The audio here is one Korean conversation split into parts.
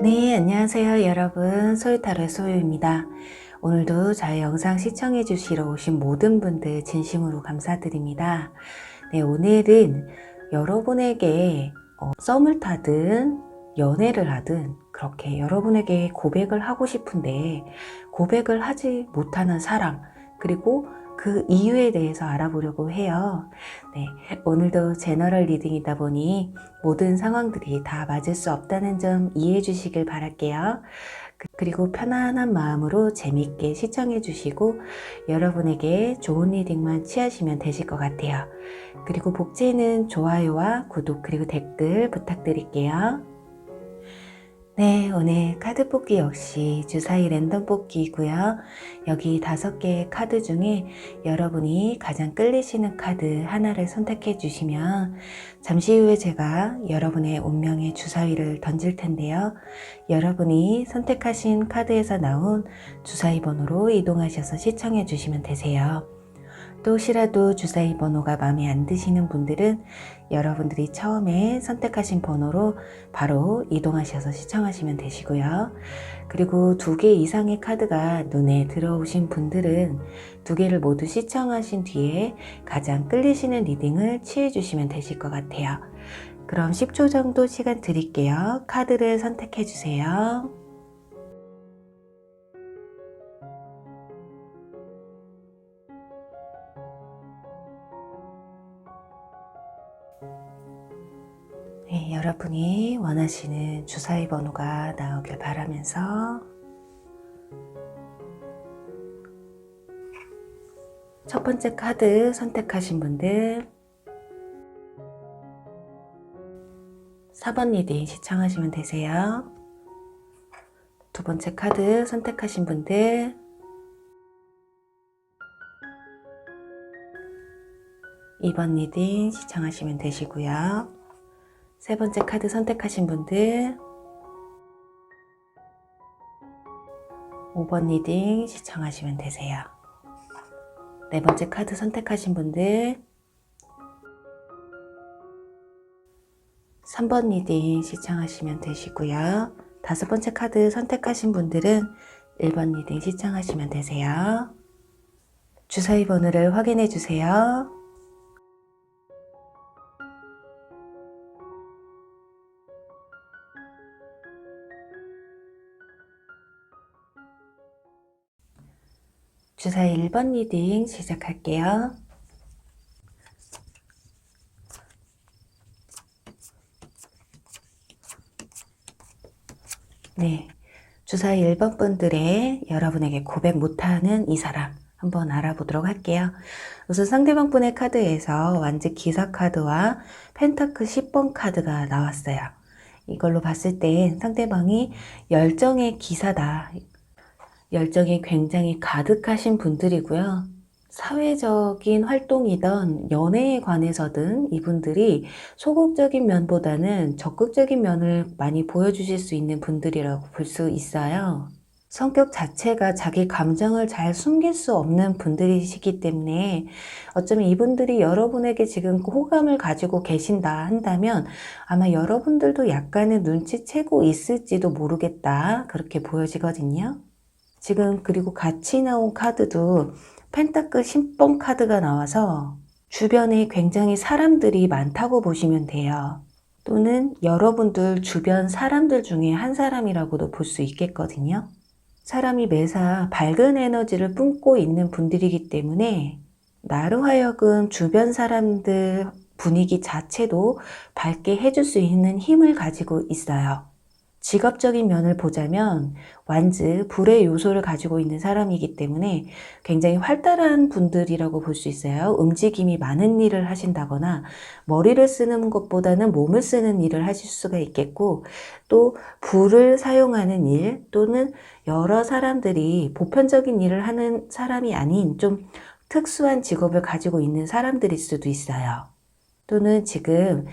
네, 안녕하세요 여러분. 소유타로의 소유입니다. 오늘도 저의 영상 시청해 주시러 오신 모든 분들 진심으로 감사드립니다. 네, 오늘은 여러분에게 썸을 타든 연애를 하든 그렇게 여러분에게 고백을 하고 싶은데 고백을 하지 못하는 사람, 그리고 그 이유에 대해서 알아보려고 해요. 네, 오늘도 제너럴 리딩이다 보니 모든 상황들이 다 맞을 수 없다는 점 이해해 주시길 바랄게요. 그리고 편안한 마음으로 재밌게 시청해 주시고 여러분에게 좋은 리딩만 취하시면 되실 것 같아요. 그리고 복제는 좋아요와 구독 그리고 댓글 부탁드릴게요. 네, 오늘 카드 뽑기 역시 주사위 랜덤 뽑기이고요. 여기 5개의 카드 중에 여러분이 가장 끌리시는 카드 하나를 선택해 주시면 잠시 후에 제가 여러분의 운명의 주사위를 던질 텐데요. 여러분이 선택하신 카드에서 나온 주사위 번호로 이동하셔서 시청해 주시면 되세요. 또 혹시라도 주사위 번호가 마음에 안 드시는 분들은 여러분들이 처음에 선택하신 번호로 바로 이동하셔서 시청하시면 되시고요. 그리고 2개 이상의 카드가 눈에 들어오신 분들은 2개를 모두 시청하신 뒤에 가장 끌리시는 리딩을 취해 주시면 되실 것 같아요. 그럼 10초 정도 시간 드릴게요. 카드를 선택해 주세요. 네, 여러분이 원하시는 주사위 번호가 나오길 바라면서 첫 번째 카드 선택하신 분들 4번 리딩 시청하시면 되세요. 두 번째 카드 선택하신 분들 2번 리딩 시청하시면 되시고요. 세 번째 카드 선택하신 분들 5번 리딩 시청하시면 되세요. 네 번째 카드 선택하신 분들 3번 리딩 시청하시면 되시고요. 5번째 카드 선택하신 분들은 1번 리딩 시청하시면 되세요. 주사위 번호를 확인해 주세요. 주사위 1번 리딩 시작할게요. 네, 주사위 1번 분들의 여러분에게 고백 못하는 이 사람 한번 알아보도록 할게요. 우선 상대방 분의 카드에서 완즈 기사 카드와 펜타클 10번 카드가 나왔어요. 이걸로 봤을 땐 상대방이 열정의 기사다. 열정이 굉장히 가득하신 분들이고요. 사회적인 활동이든 연애에 관해서든 이분들이 소극적인 면보다는 적극적인 면을 많이 보여주실 수 있는 분들이라고 볼 수 있어요. 성격 자체가 자기 감정을 잘 숨길 수 없는 분들이시기 때문에 어쩌면 이분들이 여러분에게 지금 호감을 가지고 계신다 한다면 아마 여러분들도 약간의 눈치채고 있을지도 모르겠다, 그렇게 보여지거든요. 지금 그리고 같이 나온 카드도 펜타클 10번 카드가 나와서 주변에 굉장히 사람들이 많다고 보시면 돼요. 또는 여러분들 주변 사람들 중에 한 사람이라고도 볼 수 있겠거든요. 사람이 매사 밝은 에너지를 뿜고 있는 분들이기 때문에 나로 하여금 주변 사람들 분위기 자체도 밝게 해줄 수 있는 힘을 가지고 있어요. 직업적인 면을 보자면 완즈 불의 요소를 가지고 있는 사람이기 때문에 굉장히 활달한 분들이라고 볼 수 있어요. 움직임이 많은 일을 하신다거나 머리를 쓰는 것보다는 몸을 쓰는 일을 하실 수가 있겠고, 또 불을 사용하는 일 또는 여러 사람들이 보편적인 일을 하는 사람이 아닌 좀 특수한 직업을 가지고 있는 사람들일 수도 있어요. 또는 지금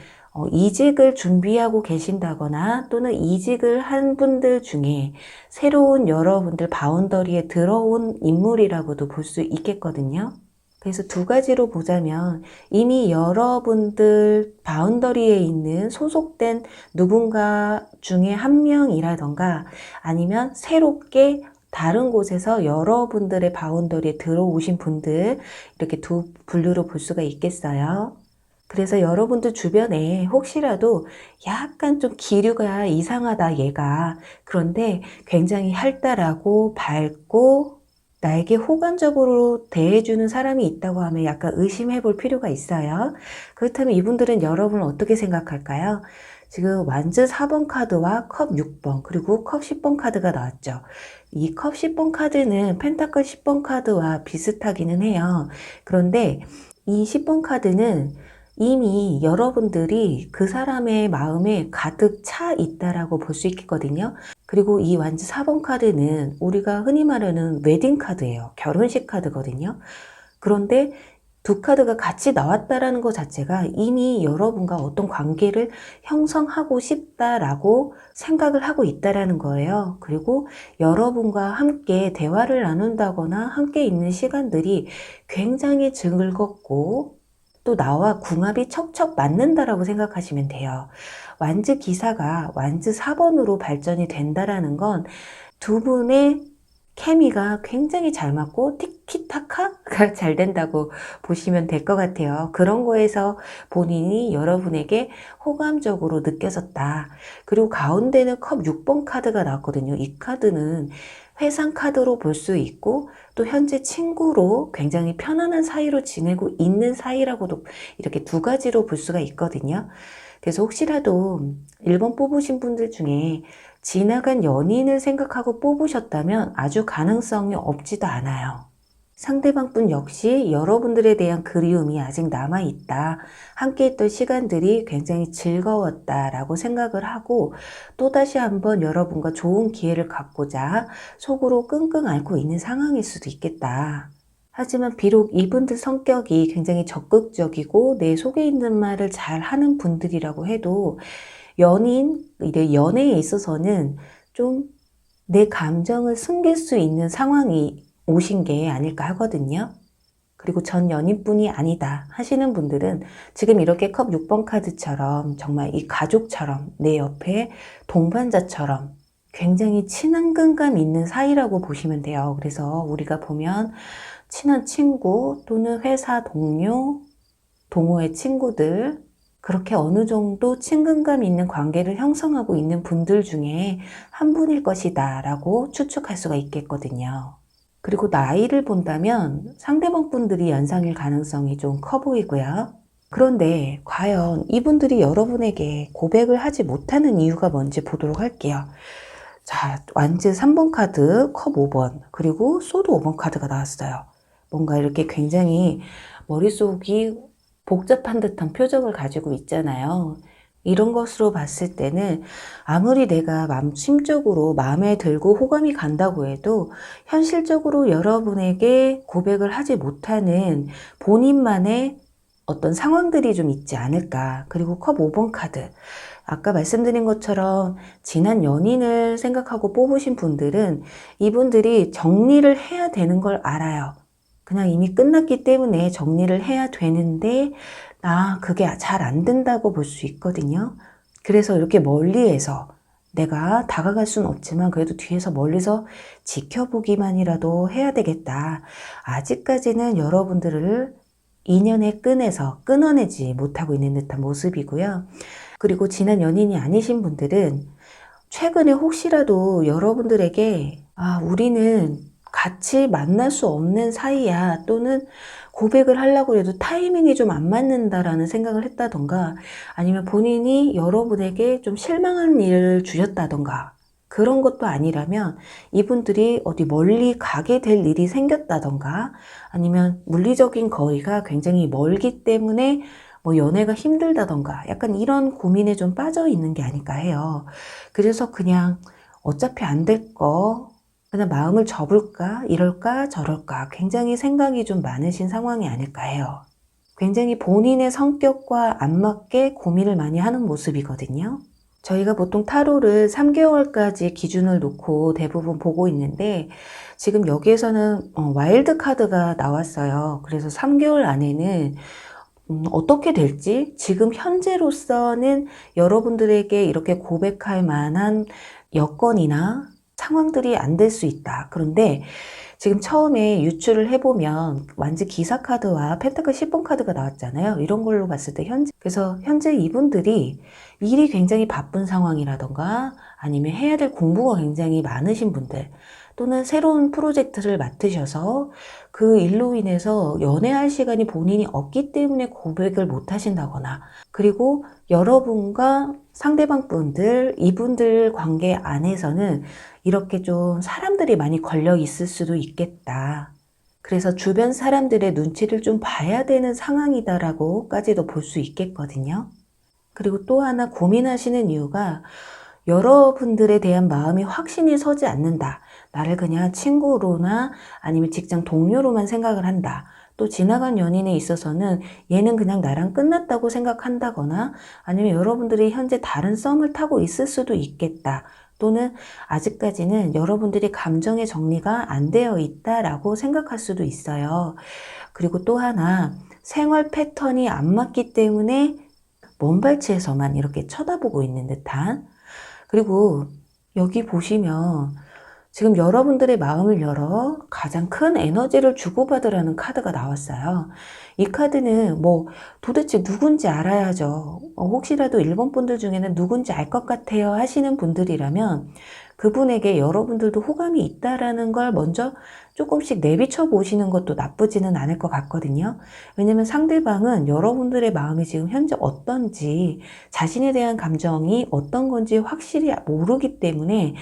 이직을 준비하고 계신다거나 또는 이직을 한 분들 중에 새로운 여러분들 바운더리에 들어온 인물이라고도 볼 수 있겠거든요. 그래서 두 가지로 보자면 이미 여러분들 바운더리에 있는 소속된 누군가 중에 한 명이라던가 아니면 새롭게 다른 곳에서 여러분들의 바운더리에 들어오신 분들, 이렇게 두 분류로 볼 수가 있겠어요. 그래서 여러분들 주변에 혹시라도 약간 좀 기류가 이상하다 얘가, 그런데 굉장히 활달하고 밝고 나에게 호감적으로 대해주는 사람이 있다고 하면 약간 의심해 볼 필요가 있어요. 그렇다면 이분들은 여러분을 어떻게 생각할까요? 지금 완즈 4번 카드와 컵 6번 그리고 컵 10번 카드가 나왔죠. 이 컵 10번 카드는 펜타클 10번 카드와 비슷하기는 해요. 그런데 이 10번 카드는 이미 여러분들이 그 사람의 마음에 가득 차 있다라고 볼 수 있거든요. 그리고 이 완즈 4번 카드는 우리가 흔히 말하는 웨딩 카드예요. 결혼식 카드거든요. 그런데 두 카드가 같이 나왔다라는 것 자체가 이미 여러분과 어떤 관계를 형성하고 싶다라고 생각을 하고 있다라는 거예요. 그리고 여러분과 함께 대화를 나눈다거나 함께 있는 시간들이 굉장히 즐겁고 또 나와 궁합이 척척 맞는다라고 생각하시면 돼요. 완즈 기사가 완즈 4번으로 발전이 된다라는 건 두 분의 케미가 굉장히 잘 맞고 티키타카가 잘 된다고 보시면 될 것 같아요. 그런 거에서 본인이 여러분에게 호감적으로 느껴졌다. 그리고 가운데는 컵 6번 카드가 나왔거든요. 이 카드는 회상 카드로 볼 수 있고 또 현재 친구로 굉장히 편안한 사이로 지내고 있는 사이라고도 이렇게 두 가지로 볼 수가 있거든요. 그래서 혹시라도 1번 뽑으신 분들 중에 지나간 연인을 생각하고 뽑으셨다면 아주 가능성이 없지도 않아요. 상대방 분 역시 여러분들에 대한 그리움이 아직 남아있다. 함께 했던 시간들이 굉장히 즐거웠다라고 생각을 하고 또다시 한번 여러분과 좋은 기회를 갖고자 속으로 끙끙 앓고 있는 상황일 수도 있겠다. 하지만 비록 이분들 성격이 굉장히 적극적이고 내 속에 있는 말을 잘 하는 분들이라고 해도 연애에 있어서는 좀 내 감정을 숨길 수 있는 상황이 오신 게 아닐까 하거든요. 그리고 전 연인뿐이 아니다 하시는 분들은 지금 이렇게 컵 6번 카드처럼 정말 이 가족처럼 내 옆에 동반자처럼 굉장히 친근감 있는 사이라고 보시면 돼요. 그래서 우리가 보면 친한 친구 또는 회사 동료, 동호회 친구들, 그렇게 어느 정도 친근감 있는 관계를 형성하고 있는 분들 중에 한 분일 것이다 라고 추측할 수가 있겠거든요. 그리고 나이를 본다면 상대방 분들이 연상일 가능성이 좀 커 보이고요. 그런데 과연 이분들이 여러분에게 고백을 하지 못하는 이유가 뭔지 보도록 할게요. 자, 완즈 3번 카드, 컵 5번, 그리고 소드 5번 카드가 나왔어요. 뭔가 이렇게 굉장히 머릿속이 복잡한 듯한 표정을 가지고 있잖아요. 이런 것으로 봤을 때는 아무리 내가 심적으로 마음에 들고 호감이 간다고 해도 현실적으로 여러분에게 고백을 하지 못하는 본인만의 어떤 상황들이 좀 있지 않을까. 그리고 컵 5번 카드. 아까 말씀드린 것처럼 지난 연인을 생각하고 뽑으신 분들은 이분들이 정리를 해야 되는 걸 알아요. 그냥 이미 끝났기 때문에 정리를 해야 되는데 그게 잘 안 된다고 볼 수 있거든요. 그래서 이렇게 멀리에서 내가 다가갈 수는 없지만 그래도 뒤에서 멀리서 지켜보기만이라도 해야 되겠다. 아직까지는 여러분들을 인연의 끈에서 끊어내지 못하고 있는 듯한 모습이고요. 그리고 지난 연인이 아니신 분들은 최근에 혹시라도 여러분들에게 우리는 같이 만날 수 없는 사이야, 또는 고백을 하려고 해도 타이밍이 좀 안 맞는다라는 생각을 했다던가 아니면 본인이 여러분에게 좀 실망한 일을 주셨다던가 그런 것도 아니라면 이분들이 어디 멀리 가게 될 일이 생겼다던가 아니면 물리적인 거리가 굉장히 멀기 때문에 연애가 힘들다던가 약간 이런 고민에 좀 빠져 있는 게 아닐까 해요. 그래서 그냥 어차피 안 될 거 그냥 마음을 접을까 이럴까 저럴까 굉장히 생각이 좀 많으신 상황이 아닐까 해요. 굉장히 본인의 성격과 안 맞게 고민을 많이 하는 모습이거든요. 저희가 보통 타로를 3개월까지 기준을 놓고 대부분 보고 있는데 지금 여기에서는 와일드 카드가 나왔어요. 그래서 3개월 안에는 어떻게 될지 지금 현재로서는 여러분들에게 이렇게 고백할 만한 여건이나 상황들이 안 될 수 있다. 그런데 지금 처음에 유추를 해보면 완즈 기사 카드와 펜타클 10번 카드가 나왔잖아요. 이런 걸로 봤을 때 그래서 현재 이분들이 일이 굉장히 바쁜 상황이라던가 아니면 해야 될 공부가 굉장히 많으신 분들 또는 새로운 프로젝트를 맡으셔서 그 일로 인해서 연애할 시간이 본인이 없기 때문에 고백을 못 하신다거나 그리고 여러분과 상대방 분들, 이분들 관계 안에서는 이렇게 좀 사람들이 많이 걸려 있을 수도 있겠다. 그래서 주변 사람들의 눈치를 좀 봐야 되는 상황이다라고까지도 볼 수 있겠거든요. 그리고 또 하나 고민하시는 이유가 여러분들에 대한 마음이 확신이 서지 않는다. 나를 그냥 친구로나 아니면 직장 동료로만 생각을 한다. 또 지나간 연인에 있어서는 얘는 그냥 나랑 끝났다고 생각한다거나 아니면 여러분들이 현재 다른 썸을 타고 있을 수도 있겠다. 또는 아직까지는 여러분들이 감정의 정리가 안 되어 있다라고 생각할 수도 있어요. 그리고 또 하나 생활 패턴이 안 맞기 때문에 먼 발치에서만 이렇게 쳐다보고 있는 듯한 그리고 여기 보시면 지금 여러분들의 마음을 열어 가장 큰 에너지를 주고받으라는 카드가 나왔어요. 이 카드는 뭐 도대체 누군지 알아야죠. 혹시라도 일본 분들 중에는 누군지 알 것 같아요 하시는 분들이라면 그분에게 여러분들도 호감이 있다라는 걸 먼저 조금씩 내비쳐 보시는 것도 나쁘지는 않을 것 같거든요. 왜냐면 상대방은 여러분들의 마음이 지금 현재 어떤지 자신에 대한 감정이 어떤 건지 확실히 모르기 때문에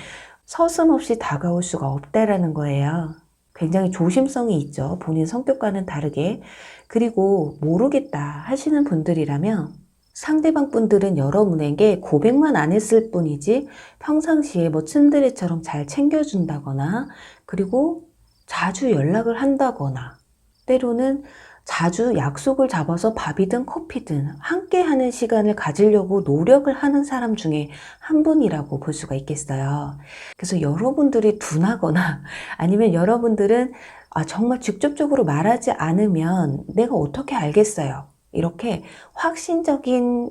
서슴없이 다가올 수가 없다라는 거예요. 굉장히 조심성이 있죠. 본인 성격과는 다르게. 그리고 모르겠다 하시는 분들이라면 상대방 분들은 여러분에게 고백만 안 했을 뿐이지 평상시에 뭐 츤드레처럼 잘 챙겨준다거나 그리고 자주 연락을 한다거나 때로는 자주 약속을 잡아서 밥이든 커피든 함께 하는 시간을 가지려고 노력을 하는 사람 중에 한 분이라고 볼 수가 있겠어요. 그래서 여러분들이 둔하거나 아니면 여러분들은 정말 직접적으로 말하지 않으면 내가 어떻게 알겠어요. 이렇게 확신적인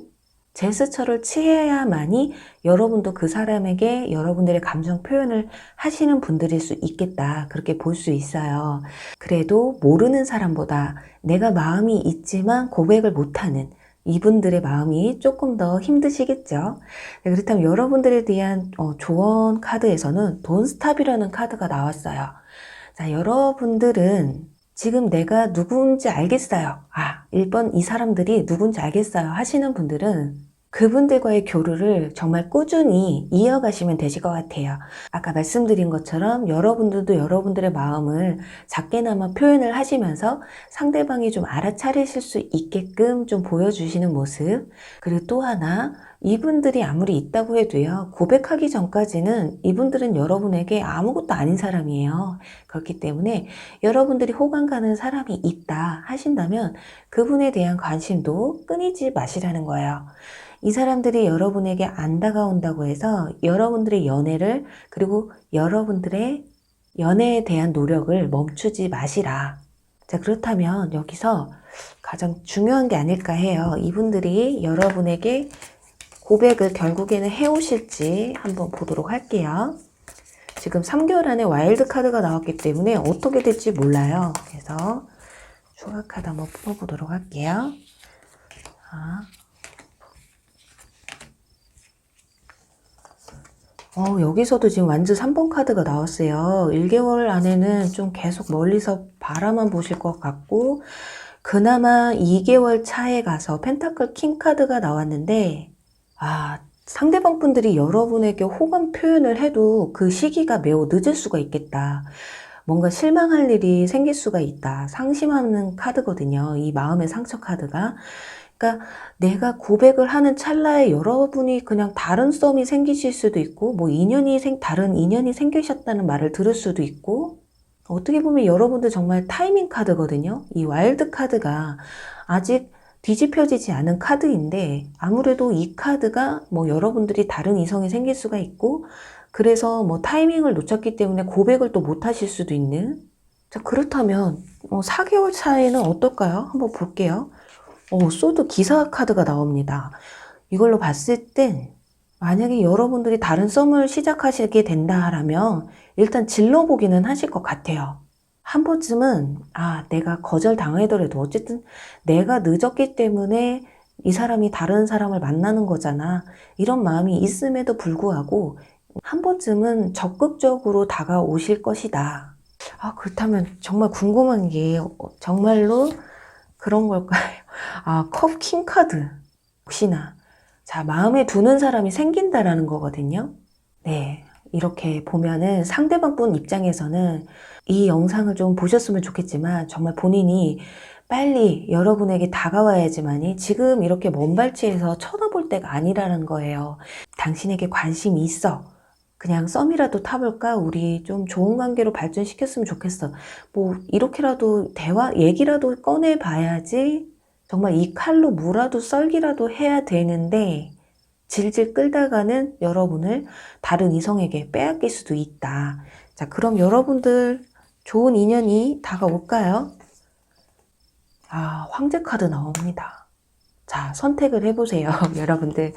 제스처를 취해야만이 여러분도 그 사람에게 여러분들의 감정 표현을 하시는 분들일 수 있겠다. 그렇게 볼 수 있어요. 그래도 모르는 사람보다 내가 마음이 있지만 고백을 못하는 이분들의 마음이 조금 더 힘드시겠죠. 그렇다면 여러분들에 대한 조언 카드에서는 돈스탑이라는 카드가 나왔어요. 자, 여러분들은 지금 내가 누군지 알겠어요. 1번 이 사람들이 누군지 알겠어요 하시는 분들은 그분들과의 교류를 정말 꾸준히 이어가시면 되실 것 같아요. 아까 말씀드린 것처럼 여러분들도 여러분들의 마음을 작게나마 표현을 하시면서 상대방이 좀 알아차리실 수 있게끔 좀 보여주시는 모습. 그리고 또 하나 이분들이 아무리 있다고 해도요. 고백하기 전까지는 이분들은 여러분에게 아무것도 아닌 사람이에요. 그렇기 때문에 여러분들이 호감 가는 사람이 있다 하신다면 그분에 대한 관심도 끊이지 마시라는 거예요. 이 사람들이 여러분에게 안 다가온다고 해서 여러분들의 연애를 그리고 여러분들의 연애에 대한 노력을 멈추지 마시라. 자, 그렇다면 여기서 가장 중요한 게 아닐까 해요. 이분들이 여러분에게 고백을 결국에는 해오실지 한번 보도록 할게요. 지금 3개월 안에 와일드 카드가 나왔기 때문에 어떻게 될지 몰라요. 그래서 추가 카드 한번 뽑아보도록 할게요. 여기서도 지금 완즈 3번 카드가 나왔어요. 1개월 안에는 좀 계속 멀리서 바라만 보실 것 같고 그나마 2개월 차에 가서 펜타클 킹 카드가 나왔는데 상대방 분들이 여러분에게 호감 표현을 해도 그 시기가 매우 늦을 수가 있겠다. 뭔가 실망할 일이 생길 수가 있다. 상심하는 카드거든요. 이 마음의 상처 카드가. 그러니까 내가 고백을 하는 찰나에 여러분이 그냥 다른 썸이 생기실 수도 있고 뭐 다른 인연이 생기셨다는 말을 들을 수도 있고 어떻게 보면 여러분들 정말 타이밍 카드거든요. 이 와일드 카드가 아직 뒤집혀지지 않은 카드인데 아무래도 이 카드가 뭐 여러분들이 다른 이성이 생길 수가 있고 그래서 뭐 타이밍을 놓쳤기 때문에 고백을 또 못 하실 수도 있는. 자, 그렇다면 4개월 차이는 어떨까요? 한번 볼게요. 소드 기사 카드가 나옵니다. 이걸로 봤을 땐 만약에 여러분들이 다른 썸을 시작하시게 된다라면 일단 질러보기는 하실 것 같아요. 한 번쯤은 내가 거절당하더라도 어쨌든 내가 늦었기 때문에 이 사람이 다른 사람을 만나는 거잖아. 이런 마음이 있음에도 불구하고 한 번쯤은 적극적으로 다가오실 것이다. 그렇다면 정말 궁금한 게 정말로 그런 걸까요? 컵 킹 카드. 혹시나 자, 마음에 두는 사람이 생긴다라는 거거든요. 네, 이렇게 보면은 상대방 분 입장에서는 이 영상을 좀 보셨으면 좋겠지만 정말 본인이 빨리 여러분에게 다가와야지만이 지금 이렇게 먼 발치에서 쳐다볼 때가 아니라는 거예요. 당신에게 관심이 있어. 그냥 썸이라도 타볼까? 우리 좀 좋은 관계로 발전시켰으면 좋겠어. 뭐 이렇게라도 얘기라도 꺼내봐야지 정말 이 칼로 무라도 썰기라도 해야 되는데 질질 끌다가는 여러분을 다른 이성에게 빼앗길 수도 있다. 자, 그럼 여러분들 좋은 인연이 다가올까요? 황제 카드 나옵니다. 자, 선택을 해보세요. 여러분들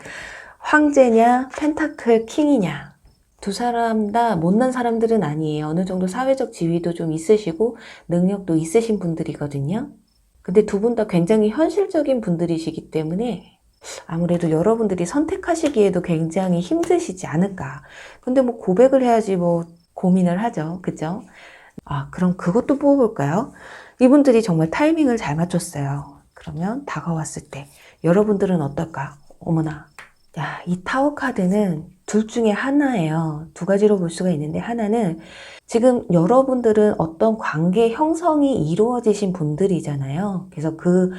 황제냐 펜타클 킹이냐. 두 사람 다 못난 사람들은 아니에요. 어느 정도 사회적 지위도 좀 있으시고 능력도 있으신 분들이거든요. 근데 두 분 다 굉장히 현실적인 분들이시기 때문에 아무래도 여러분들이 선택하시기에도 굉장히 힘드시지 않을까. 근데 뭐 고백을 해야지 뭐 고민을 하죠. 그죠? 그럼 그것도 뽑아볼까요? 이분들이 정말 타이밍을 잘 맞췄어요. 그러면 다가왔을 때 여러분들은 어떨까? 어머나. 야, 이 타워 카드는 둘 중에 하나예요. 두 가지로 볼 수가 있는데 하나는 지금 여러분들은 어떤 관계 형성이 이루어지신 분들이잖아요. 그래서 그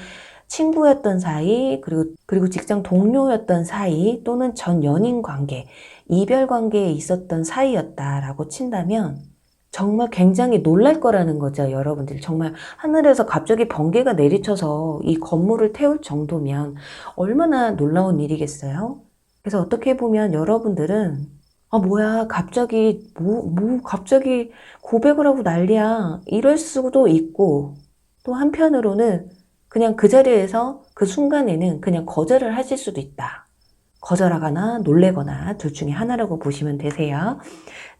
친구였던 사이, 그리고 직장 동료였던 사이 또는 전 연인 관계, 이별 관계에 있었던 사이였다라고 친다면 정말 굉장히 놀랄 거라는 거죠, 여러분들. 정말 하늘에서 갑자기 번개가 내리쳐서 이 건물을 태울 정도면 얼마나 놀라운 일이겠어요? 그래서 어떻게 보면 여러분들은 뭐야, 갑자기, 갑자기 고백을 하고 난리야. 이럴 수도 있고, 또 한편으로는 그냥 그 자리에서 그 순간에는 그냥 거절을 하실 수도 있다. 거절하거나 놀래거나 둘 중에 하나라고 보시면 되세요.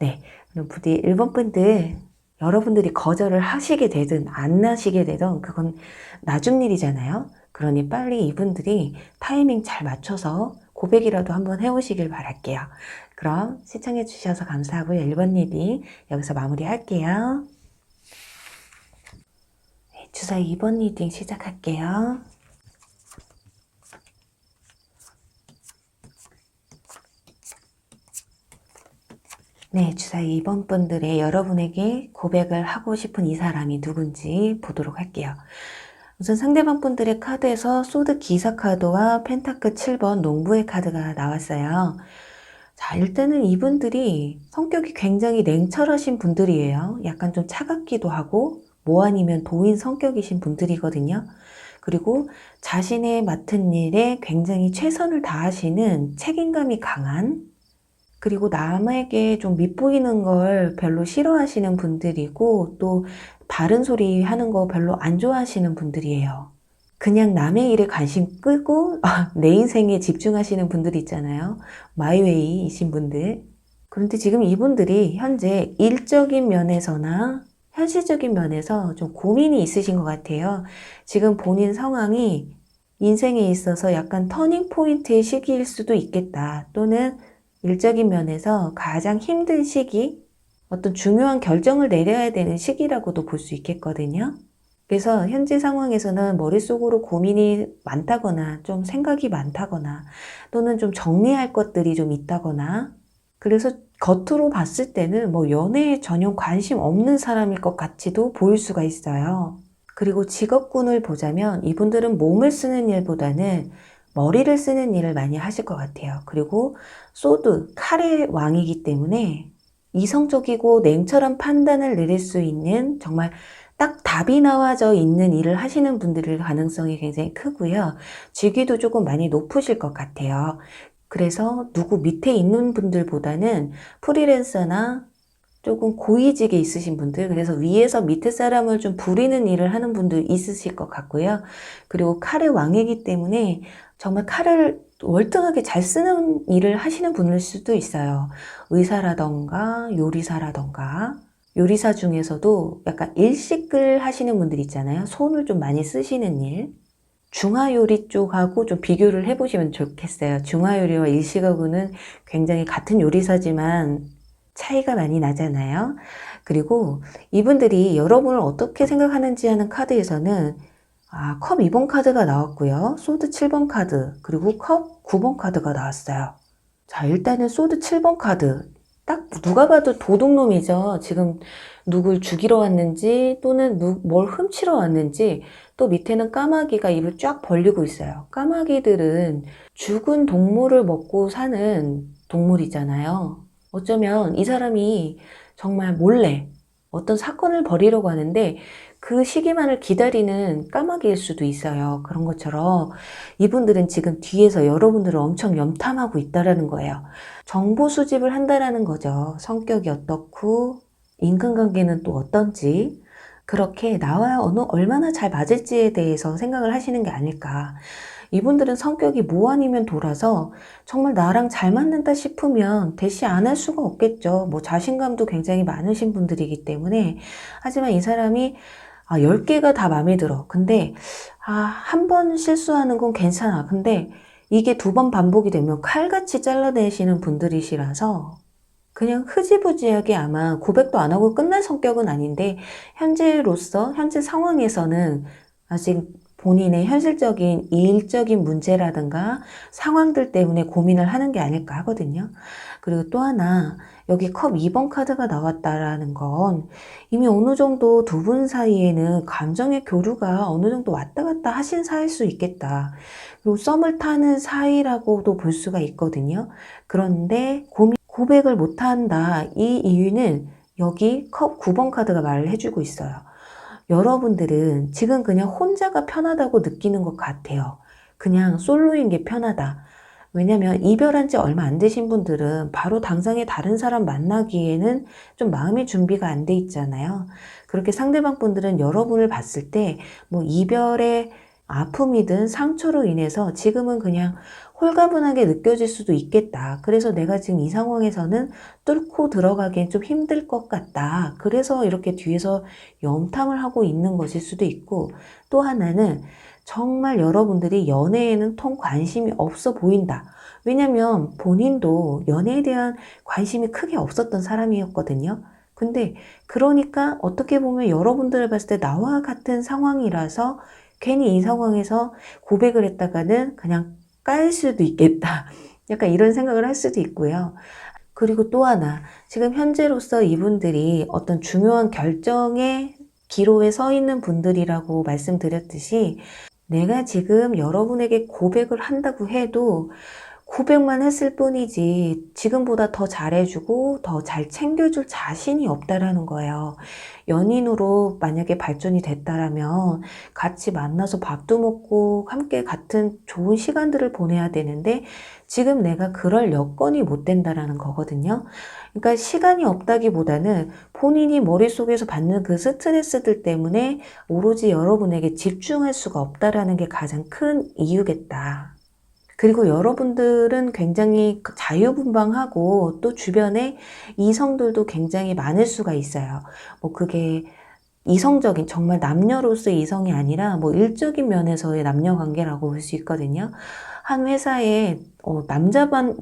네, 그럼 부디 1번 분들, 여러분들이 거절을 하시게 되든 안 하시게 되든 그건 나중 일이잖아요. 그러니 빨리 이분들이 타이밍 잘 맞춰서 고백이라도 한번 해오시길 바랄게요. 그럼 시청해 주셔서 감사하고요. 1번 리딩 여기서 마무리할게요. 네, 주사위 2번 리딩 시작할게요. 네, 주사위 2번 분들의 여러분에게 고백을 하고 싶은 이 사람이 누군지 보도록 할게요. 우선 상대방 분들의 카드에서 소드 기사 카드와 펜타클 7번 농부의 카드가 나왔어요. 자, 일단은 이분들이 성격이 굉장히 냉철하신 분들이에요. 약간 좀 차갑기도 하고 뭐 아니면 도인 성격이신 분들이거든요. 그리고 자신의 맡은 일에 굉장히 최선을 다하시는 책임감이 강한, 그리고 남에게 좀 밉보이는 걸 별로 싫어하시는 분들이고 또 바른 소리 하는 거 별로 안 좋아하시는 분들이에요. 그냥 남의 일에 관심 끄고 내 인생에 집중하시는 분들 있잖아요. 마이웨이이신 분들. 그런데 지금 이분들이 현재 일적인 면에서나 현실적인 면에서 좀 고민이 있으신 것 같아요. 지금 본인 상황이 인생에 있어서 약간 터닝 포인트의 시기일 수도 있겠다. 또는 일적인 면에서 가장 힘든 시기, 어떤 중요한 결정을 내려야 되는 시기라고도 볼 수 있겠거든요. 그래서 현재 상황에서는 머릿속으로 고민이 많다거나 좀 생각이 많다거나 또는 좀 정리할 것들이 좀 있다거나, 그래서 겉으로 봤을 때는 뭐 연애에 전혀 관심 없는 사람일 것 같이도 보일 수가 있어요. 그리고 직업군을 보자면 이분들은 몸을 쓰는 일보다는 머리를 쓰는 일을 많이 하실 것 같아요. 그리고 소드, 칼의 왕이기 때문에 이성적이고 냉철한 판단을 내릴 수 있는 정말 딱 답이 나와져 있는 일을 하시는 분들일 가능성이 굉장히 크고요. 직위도 조금 많이 높으실 것 같아요. 그래서 누구 밑에 있는 분들보다는 프리랜서나 조금 고위직에 있으신 분들, 그래서 위에서 밑에 사람을 좀 부리는 일을 하는 분들 있으실 것 같고요. 그리고 칼의 왕이기 때문에 정말 칼을 월등하게 잘 쓰는 일을 하시는 분일 수도 있어요. 의사라던가 요리사라던가. 요리사 중에서도 약간 일식을 하시는 분들 있잖아요. 손을 좀 많이 쓰시는 일. 중화요리 쪽하고 좀 비교를 해보시면 좋겠어요. 중화요리와 일식하고는 굉장히 같은 요리사지만 차이가 많이 나잖아요. 그리고 이분들이 여러분을 어떻게 생각하는지 하는 카드에서는 컵 2번 카드가 나왔고요. 소드 7번 카드, 그리고 컵 9번 카드가 나왔어요. 자, 일단은 소드 7번 카드. 딱 누가 봐도 도둑놈이죠. 지금 누굴 죽이러 왔는지 또는 뭘 훔치러 왔는지. 또 밑에는 까마귀가 입을 쫙 벌리고 있어요. 까마귀들은 죽은 동물을 먹고 사는 동물이잖아요. 어쩌면 이 사람이 정말 몰래 어떤 사건을 벌이려고 하는데 그 시기만을 기다리는 까마귀일 수도 있어요. 그런 것처럼 이분들은 지금 뒤에서 여러분들을 엄청 염탐하고 있다라는 거예요. 정보 수집을 한다라는 거죠. 성격이 어떻고 인간관계는 또 어떤지 그렇게 나와 얼마나 잘 맞을지에 대해서 생각을 하시는 게 아닐까. 이분들은 성격이 뭐 아니면 돌아서 정말 나랑 잘 맞는다 싶으면 대시 안 할 수가 없겠죠. 뭐 자신감도 굉장히 많으신 분들이기 때문에. 하지만 이 사람이 10개가 다 마음에 들어. 근데 한 번 실수하는 건 괜찮아. 근데 이게 2번 반복이 되면 칼같이 잘라내시는 분들이시라서 그냥 흐지부지하게 아마 고백도 안 하고 끝날 성격은 아닌데 현재 상황에서는 아직 본인의 현실적인 일적인 문제라든가 상황들 때문에 고민을 하는 게 아닐까 하거든요. 그리고 또 하나 여기 컵 2번 카드가 나왔다라는 건 이미 어느 정도 두 분 사이에는 감정의 교류가 어느 정도 왔다 갔다 하신 사이일 수 있겠다. 그리고 썸을 타는 사이라고도 볼 수가 있거든요. 그런데 고백을 못한다. 이 이유는 여기 컵 9번 카드가 말을 해주고 있어요. 여러분들은 지금 그냥 혼자가 편하다고 느끼는 것 같아요. 그냥 솔로인 게 편하다. 왜냐면 이별한 지 얼마 안 되신 분들은 바로 당장에 다른 사람 만나기에는 좀 마음의 준비가 안 돼 있잖아요. 그렇게 상대방 분들은 여러분을 봤을 때 뭐 이별의 아픔이든 상처로 인해서 지금은 그냥 홀가분하게 느껴질 수도 있겠다. 그래서 내가 지금 이 상황에서는 뚫고 들어가기엔 좀 힘들 것 같다. 그래서 이렇게 뒤에서 염탐을 하고 있는 것일 수도 있고, 또 하나는 정말 여러분들이 연애에는 통 관심이 없어 보인다. 왜냐면 본인도 연애에 대한 관심이 크게 없었던 사람이었거든요. 근데 그러니까 어떻게 보면 여러분들을 봤을 때 나와 같은 상황이라서 괜히 이 상황에서 고백을 했다가는 그냥 깔 수도 있겠다. 약간 이런 생각을 할 수도 있고요. 그리고 또 하나, 지금 현재로서 이분들이 어떤 중요한 결정의 기로에 서 있는 분들이라고 말씀드렸듯이 내가 지금 여러분에게 고백을 한다고 해도 고백만 했을 뿐이지 지금보다 더 잘해주고 더 잘 챙겨줄 자신이 없다라는 거예요. 연인으로 만약에 발전이 됐다라면 같이 만나서 밥도 먹고 함께 같은 좋은 시간들을 보내야 되는데 지금 내가 그럴 여건이 못 된다라는 거거든요. 그러니까 시간이 없다기보다는 본인이 머릿속에서 받는 그 스트레스들 때문에 오로지 여러분에게 집중할 수가 없다라는 게 가장 큰 이유겠다. 그리고 여러분들은 굉장히 자유분방하고 또 주변에 이성들도 굉장히 많을 수가 있어요. 뭐 그게 이성적인 정말 남녀로서의 이성이 아니라 뭐 일적인 면에서의 남녀 관계라고 볼 수 있거든요. 한 회사에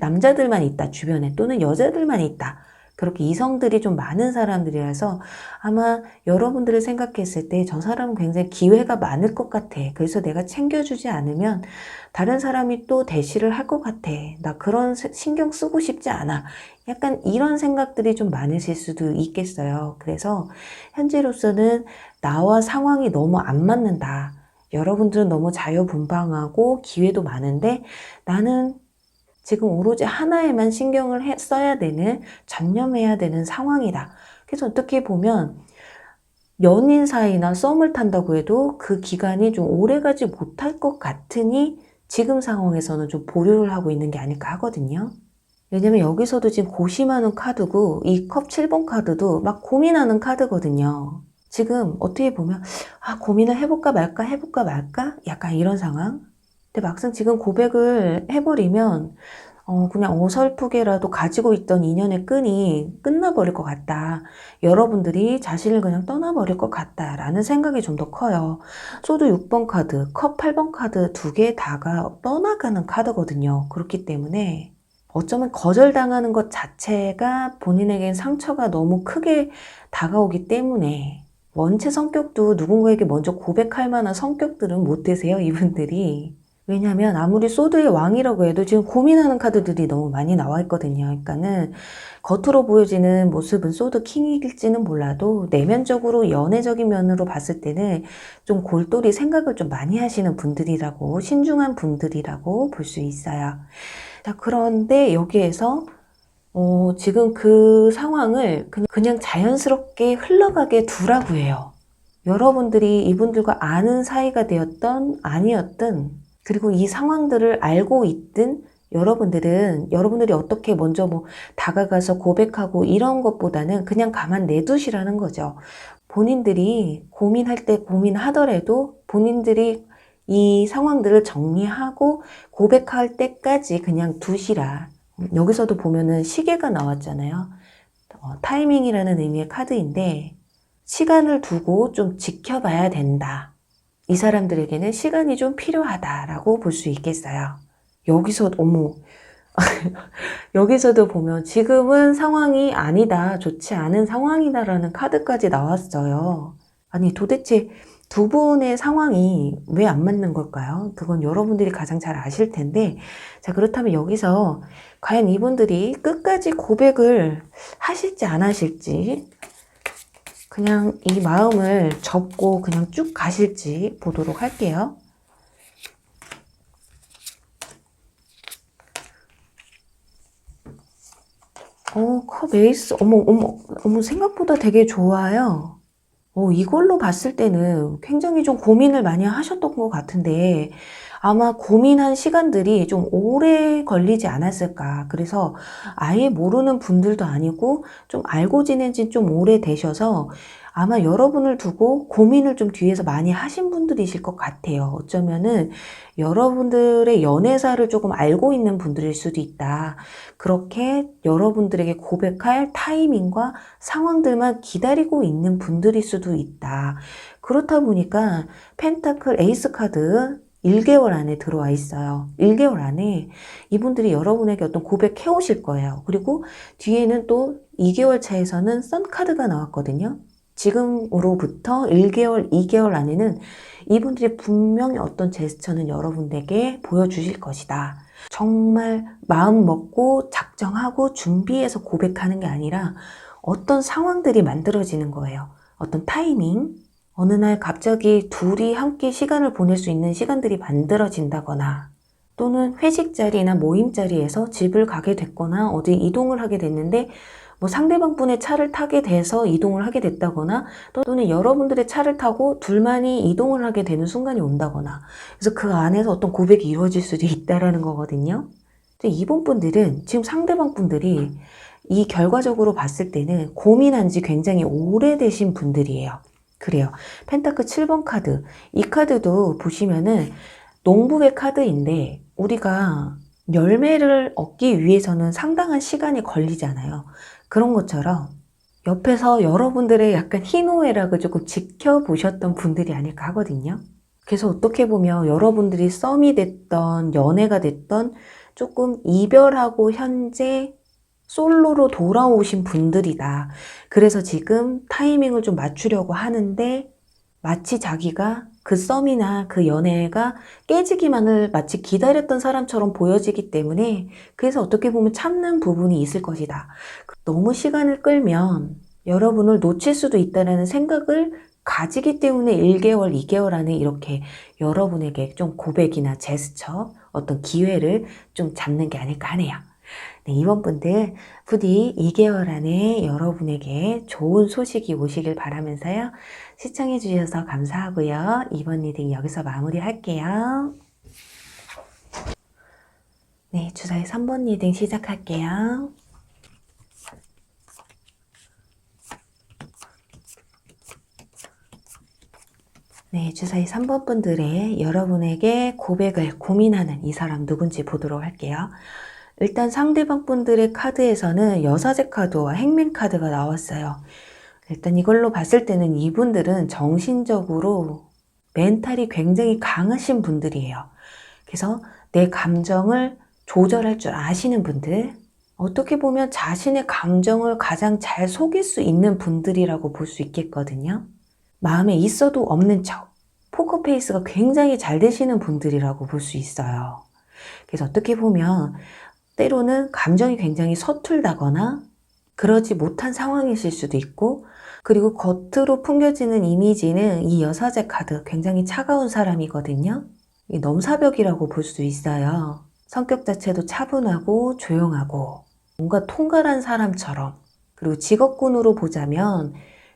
남자들만 있다 주변에 또는 여자들만 있다. 그렇게 이성들이 좀 많은 사람들이라서 아마 여러분들을 생각했을 때 저 사람은 굉장히 기회가 많을 것 같아. 그래서 내가 챙겨주지 않으면 다른 사람이 또 대시를 할 것 같아. 나 그런 신경 쓰고 싶지 않아. 약간 이런 생각들이 좀 많으실 수도 있겠어요. 그래서 현재로서는 나와 상황이 너무 안 맞는다. 여러분들은 너무 자유분방하고 기회도 많은데 나는 지금 오로지 하나에만 신경을 써야 되는, 전념해야 되는 상황이다. 그래서 어떻게 보면 연인 사이나 썸을 탄다고 해도 그 기간이 좀 오래가지 못할 것 같으니 지금 상황에서는 좀 보류를 하고 있는 게 아닐까 하거든요. 왜냐면 여기서도 지금 고심하는 카드고 이 컵 7번 카드도 막 고민하는 카드거든요. 지금 어떻게 보면 고민을 해볼까 말까 해볼까 말까 약간 이런 상황. 근데 막상 지금 고백을 해버리면 그냥 어설프게라도 가지고 있던 인연의 끈이 끝나버릴 것 같다. 여러분들이 자신을 그냥 떠나버릴 것 같다라는 생각이 좀 더 커요. 소드 6번 카드, 컵 8번 카드 두 개 다가 떠나가는 카드거든요. 그렇기 때문에 어쩌면 거절당하는 것 자체가 본인에겐 상처가 너무 크게 다가오기 때문에 원체 성격도 누군가에게 먼저 고백할 만한 성격들은 못 되세요, 이분들이. 왜냐면 아무리 소드의 왕이라고 해도 지금 고민하는 카드들이 너무 많이 나와 있거든요. 그러니까는 겉으로 보여지는 모습은 소드 킹일지는 몰라도 내면적으로 연애적인 면으로 봤을 때는 좀 골똘히 생각을 좀 많이 하시는 분들이라고, 신중한 분들이라고 볼 수 있어요. 자, 그런데 여기에서 지금 그 상황을 그냥 자연스럽게 흘러가게 두라고 해요. 여러분들이 이분들과 아는 사이가 되었던 아니었든, 그리고 이 상황들을 알고 있든 여러분들이 어떻게 먼저 다가가서 고백하고 이런 것보다는 그냥 가만 내두시라는 거죠. 본인들이 고민할 때 고민하더라도 본인들이 이 상황들을 정리하고 고백할 때까지 그냥 두시라. 여기서도 보면은 시계가 나왔잖아요. 타이밍이라는 의미의 카드인데 시간을 두고 좀 지켜봐야 된다. 이 사람들에게는 시간이 좀 필요하다라고 볼 수 있겠어요. 여기서도 보면 지금은 상황이 아니다, 좋지 않은 상황이다라는 카드까지 나왔어요. 아니 도대체 두 분의 상황이 왜 안 맞는 걸까요? 그건 여러분들이 가장 잘 아실 텐데, 자, 그렇다면 여기서 과연 이분들이 끝까지 고백을 하실지 안 하실지, 그냥 이 마음을 접고 그냥 쭉 가실지 보도록 할게요. 컵 에이스, 어머, 생각보다 되게 좋아요. 이걸로 봤을 때는 굉장히 좀 고민을 많이 하셨던 것 같은데, 아마 고민한 시간들이 좀 오래 걸리지 않았을까. 그래서 아예 모르는 분들도 아니고, 좀 알고 지낸 지 좀 오래 되셔서 아마 여러분을 두고 고민을 좀 뒤에서 많이 하신 분들이실 것 같아요. 어쩌면은 여러분들의 연애사를 조금 알고 있는 분들일 수도 있다. 그렇게 여러분들에게 고백할 타이밍과 상황들만 기다리고 있는 분들일 수도 있다. 그렇다 보니까 펜타클 에이스 카드 1개월 안에 들어와 있어요. 1개월 안에 이분들이 여러분에게 어떤 고백해 오실 거예요. 그리고 뒤에는 또 2개월 차에서는 선 카드가 나왔거든요. 지금으로부터 1개월, 2개월 안에는 이분들이 분명히 어떤 제스처는 여러분에게 보여주실 것이다. 정말 마음 먹고 작정하고 준비해서 고백하는 게 아니라 어떤 상황들이 만들어지는 거예요. 어떤 타이밍, 어느 날 갑자기 둘이 함께 시간을 보낼 수 있는 시간들이 만들어진다거나, 또는 회식 자리나 모임 자리에서 집을 가게 됐거나 어디 이동을 하게 됐는데 상대방 분의 차를 타게 돼서 이동을 하게 됐다거나, 또는 여러분들의 차를 타고 둘만이 이동을 하게 되는 순간이 온다거나, 그래서 그 안에서 어떤 고백이 이루어질 수도 있다라는 거거든요. 근데 이번 분들은 지금 상대방 분들이 이 결과적으로 봤을 때는 고민한 지 굉장히 오래되신 분들이에요. 그래요. 펜타클 7번 카드. 이 카드도 보시면은 농부의 카드인데 우리가 열매를 얻기 위해서는 상당한 시간이 걸리잖아요. 그런 것처럼 옆에서 여러분들의 약간 희노애락을 조금 지켜보셨던 분들이 아닐까 하거든요. 그래서 어떻게 보면 여러분들이 썸이 됐던 연애가 됐던 조금 이별하고 현재 솔로로 돌아오신 분들이다. 그래서 지금 타이밍을 좀 맞추려고 하는데 마치 자기가 그 썸이나 그 연애가 깨지기만을 마치 기다렸던 사람처럼 보여지기 때문에, 그래서 어떻게 보면 참는 부분이 있을 것이다. 너무 시간을 끌면 여러분을 놓칠 수도 있다는 생각을 가지기 때문에 1개월, 2개월 안에 이렇게 여러분에게 좀 고백이나 제스처, 어떤 기회를 좀 잡는 게 아닐까 하네요. 네, 이번 분들 부디 2개월 안에 여러분에게 좋은 소식이 오시길 바라면서요. 시청해 주셔서 감사하고요. 이번 리딩 여기서 마무리할게요. 네, 주사위 3번 리딩 시작할게요. 네, 주사위 3번 분들의 여러분에게 고백을 고민하는 이 사람 누군지 보도록 할게요. 일단 상대방 분들의 카드에서는 여사제 카드와 행맨 카드가 나왔어요. 일단 이걸로 봤을 때는 이분들은 정신적으로 멘탈이 굉장히 강하신 분들이에요. 그래서 내 감정을 조절할 줄 아시는 분들, 어떻게 보면 자신의 감정을 가장 잘 속일 수 있는 분들이라고 볼 수 있겠거든요. 마음에 있어도 없는 척, 포커페이스가 굉장히 잘 되시는 분들이라고 볼 수 있어요. 그래서 어떻게 보면 때로는 감정이 굉장히 서툴다거나 그러지 못한 상황이실 수도 있고, 그리고 겉으로 풍겨지는 이미지는 이 여사제 카드 굉장히 차가운 사람이거든요. 이 넘사벽이라고 볼 수 있어요. 성격 자체도 차분하고 조용하고 뭔가 통갈한 사람처럼, 그리고 직업군으로 보자면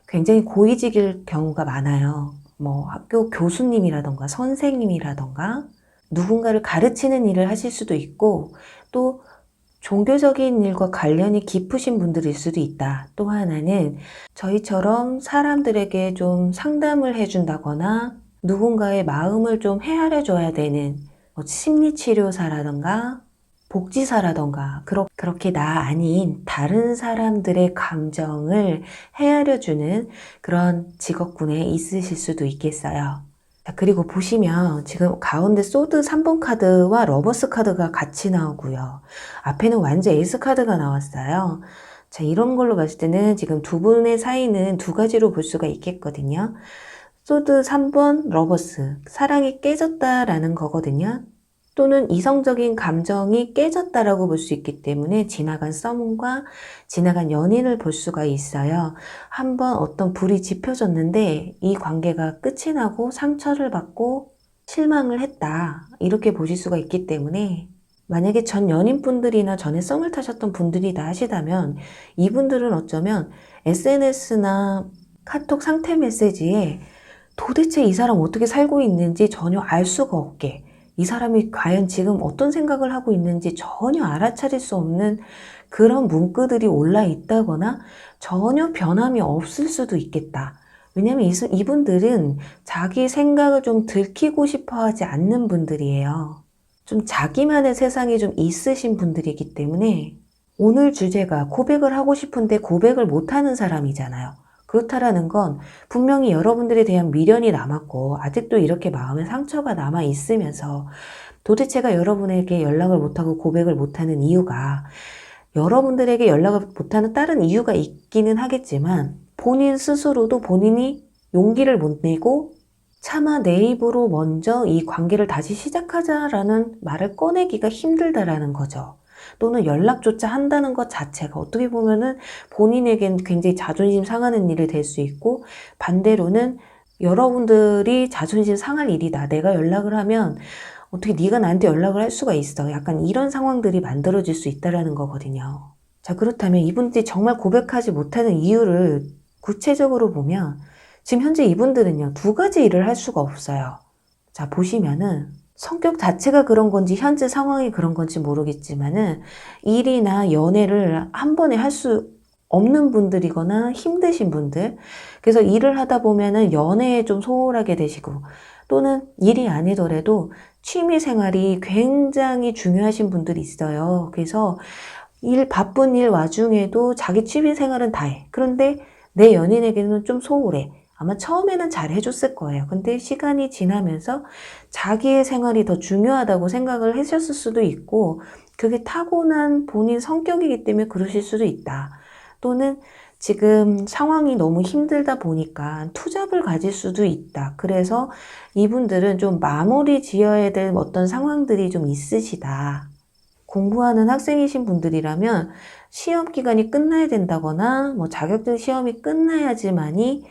굉장히 고위직일 경우가 많아요. 뭐 학교 교수님이라던가 선생님이라던가 누군가를 가르치는 일을 하실 수도 있고, 또 종교적인 일과 관련이 깊으신 분들일 수도 있다. 또 하나는 저희처럼 사람들에게 좀 상담을 해준다거나 누군가의 마음을 좀 헤아려 줘야 되는 심리치료사라던가 복지사라던가 그렇게 나 아닌 다른 사람들의 감정을 헤아려 주는 그런 직업군에 있으실 수도 있겠어요. 자, 그리고 보시면 지금 가운데 소드 3번 카드와 러버스 카드가 같이 나오고요. 앞에는 완전 에이스 카드가 나왔어요. 자, 이런 걸로 봤을 때는 지금 두 분의 사이는 두 가지로 볼 수가 있겠거든요. 소드 3번 러버스, 사랑이 깨졌다라는 거거든요. 또는 이성적인 감정이 깨졌다라고 볼 수 있기 때문에 지나간 썸과 지나간 연인을 볼 수가 있어요. 한번 어떤 불이 지펴졌는데 이 관계가 끝이 나고 상처를 받고 실망을 했다, 이렇게 보실 수가 있기 때문에 만약에 전 연인분들이나 전에 썸을 타셨던 분들이다 하시다면 이분들은 어쩌면 SNS나 카톡 상태 메시지에 도대체 이 사람 어떻게 살고 있는지 전혀 알 수가 없게, 이 사람이 과연 지금 어떤 생각을 하고 있는지 전혀 알아차릴 수 없는 그런 문구들이 올라 있다거나 전혀 변함이 없을 수도 있겠다. 왜냐하면 이분들은 자기 생각을 좀 들키고 싶어 하지 않는 분들이에요. 좀 자기만의 세상이 좀 있으신 분들이기 때문에 오늘 주제가 고백을 하고 싶은데 고백을 못하는 사람이잖아요. 그렇다라는 건 분명히 여러분들에 대한 미련이 남았고 아직도 이렇게 마음에 상처가 남아 있으면서 도대체가 여러분에게 연락을 못하고 고백을 못하는 이유가, 여러분들에게 연락을 못하는 다른 이유가 있기는 하겠지만 본인 스스로도 본인이 용기를 못 내고 차마 내 입으로 먼저 이 관계를 다시 시작하자라는 말을 꺼내기가 힘들다라는 거죠. 또는 연락조차 한다는 것 자체가 어떻게 보면은 본인에겐 굉장히 자존심 상하는 일이 될 수 있고, 반대로는 여러분들이 자존심 상할 일이다, 내가 연락을 하면 어떻게 네가 나한테 연락을 할 수가 있어, 약간 이런 상황들이 만들어질 수 있다는 거거든요. 자, 그렇다면 이분들이 정말 고백하지 못하는 이유를 구체적으로 보면 지금 현재 이분들은요, 두 가지 일을 할 수가 없어요. 자, 보시면은 성격 자체가 그런 건지 현재 상황이 그런 건지 모르겠지만은 일이나 연애를 한 번에 할 수 없는 분들이거나 힘드신 분들, 그래서 일을 하다 보면은 연애에 좀 소홀하게 되시고, 또는 일이 아니더라도 취미 생활이 굉장히 중요하신 분들이 있어요. 그래서 바쁜 일 와중에도 자기 취미 생활은 다 해. 그런데 내 연인에게는 좀 소홀해. 아마 처음에는 잘 해줬을 거예요. 근데 시간이 지나면서 자기의 생활이 더 중요하다고 생각을 하셨을 수도 있고, 그게 타고난 본인 성격이기 때문에 그러실 수도 있다. 또는 지금 상황이 너무 힘들다 보니까 투잡을 가질 수도 있다. 그래서 이분들은 좀 마무리 지어야 될 어떤 상황들이 좀 있으시다. 공부하는 학생이신 분들이라면 시험 기간이 끝나야 된다거나 뭐 자격증 시험이 끝나야지만이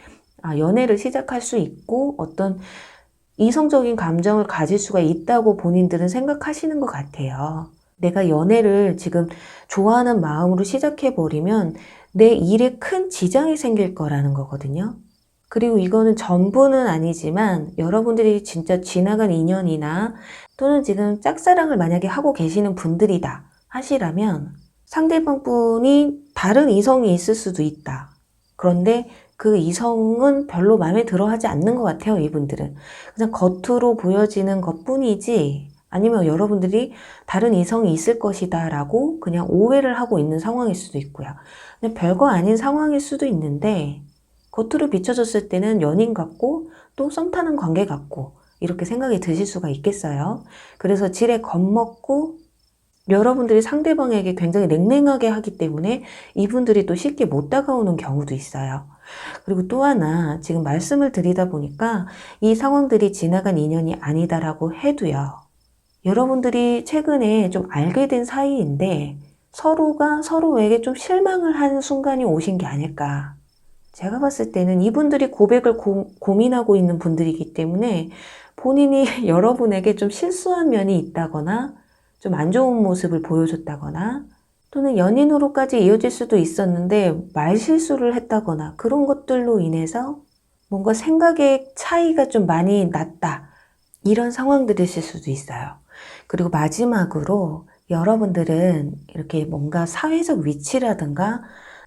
연애를 시작할 수 있고 어떤 이성적인 감정을 가질 수가 있다고 본인들은 생각하시는 것 같아요. 내가 연애를 지금 좋아하는 마음으로 시작해버리면 내 일에 큰 지장이 생길 거라는 거거든요. 그리고 이거는 전부는 아니지만 여러분들이 진짜 지나간 인연이나 또는 지금 짝사랑을 만약에 하고 계시는 분들이다 하시라면 상대방 분이 다른 이성이 있을 수도 있다. 그런데 그 이성은 별로 마음에 들어 하지 않는 것 같아요, 이분들은. 그냥 겉으로 보여지는 것 뿐이지, 아니면 여러분들이 다른 이성이 있을 것이다 라고 그냥 오해를 하고 있는 상황일 수도 있고요. 그냥 별거 아닌 상황일 수도 있는데, 겉으로 비춰졌을 때는 연인 같고 또 썸 타는 관계 같고 이렇게 생각이 드실 수가 있겠어요. 그래서 지레 겁먹고 여러분들이 상대방에게 굉장히 냉랭하게 하기 때문에 이분들이 또 쉽게 못 다가오는 경우도 있어요. 그리고 또 하나 지금 말씀을 드리다 보니까 이 상황들이 지나간 인연이 아니다라고 해도요. 여러분들이 최근에 좀 알게 된 사이인데 서로가 서로에게 좀 실망을 하는 순간이 오신 게 아닐까. 제가 봤을 때는 이분들이 고백을 고민하고 있는 분들이기 때문에 본인이 여러분에게 좀 실수한 면이 있다거나 좀 안 좋은 모습을 보여줬다거나 또는 연인으로까지 이어질 수도 있었는데 말실수를 했다거나 그런 것들로 인해서 뭔가 생각의 차이가 좀 많이 났다. 이런 상황들이실 수도 있어요. 그리고 마지막으로 여러분들은 이렇게 뭔가 사회적 위치라든가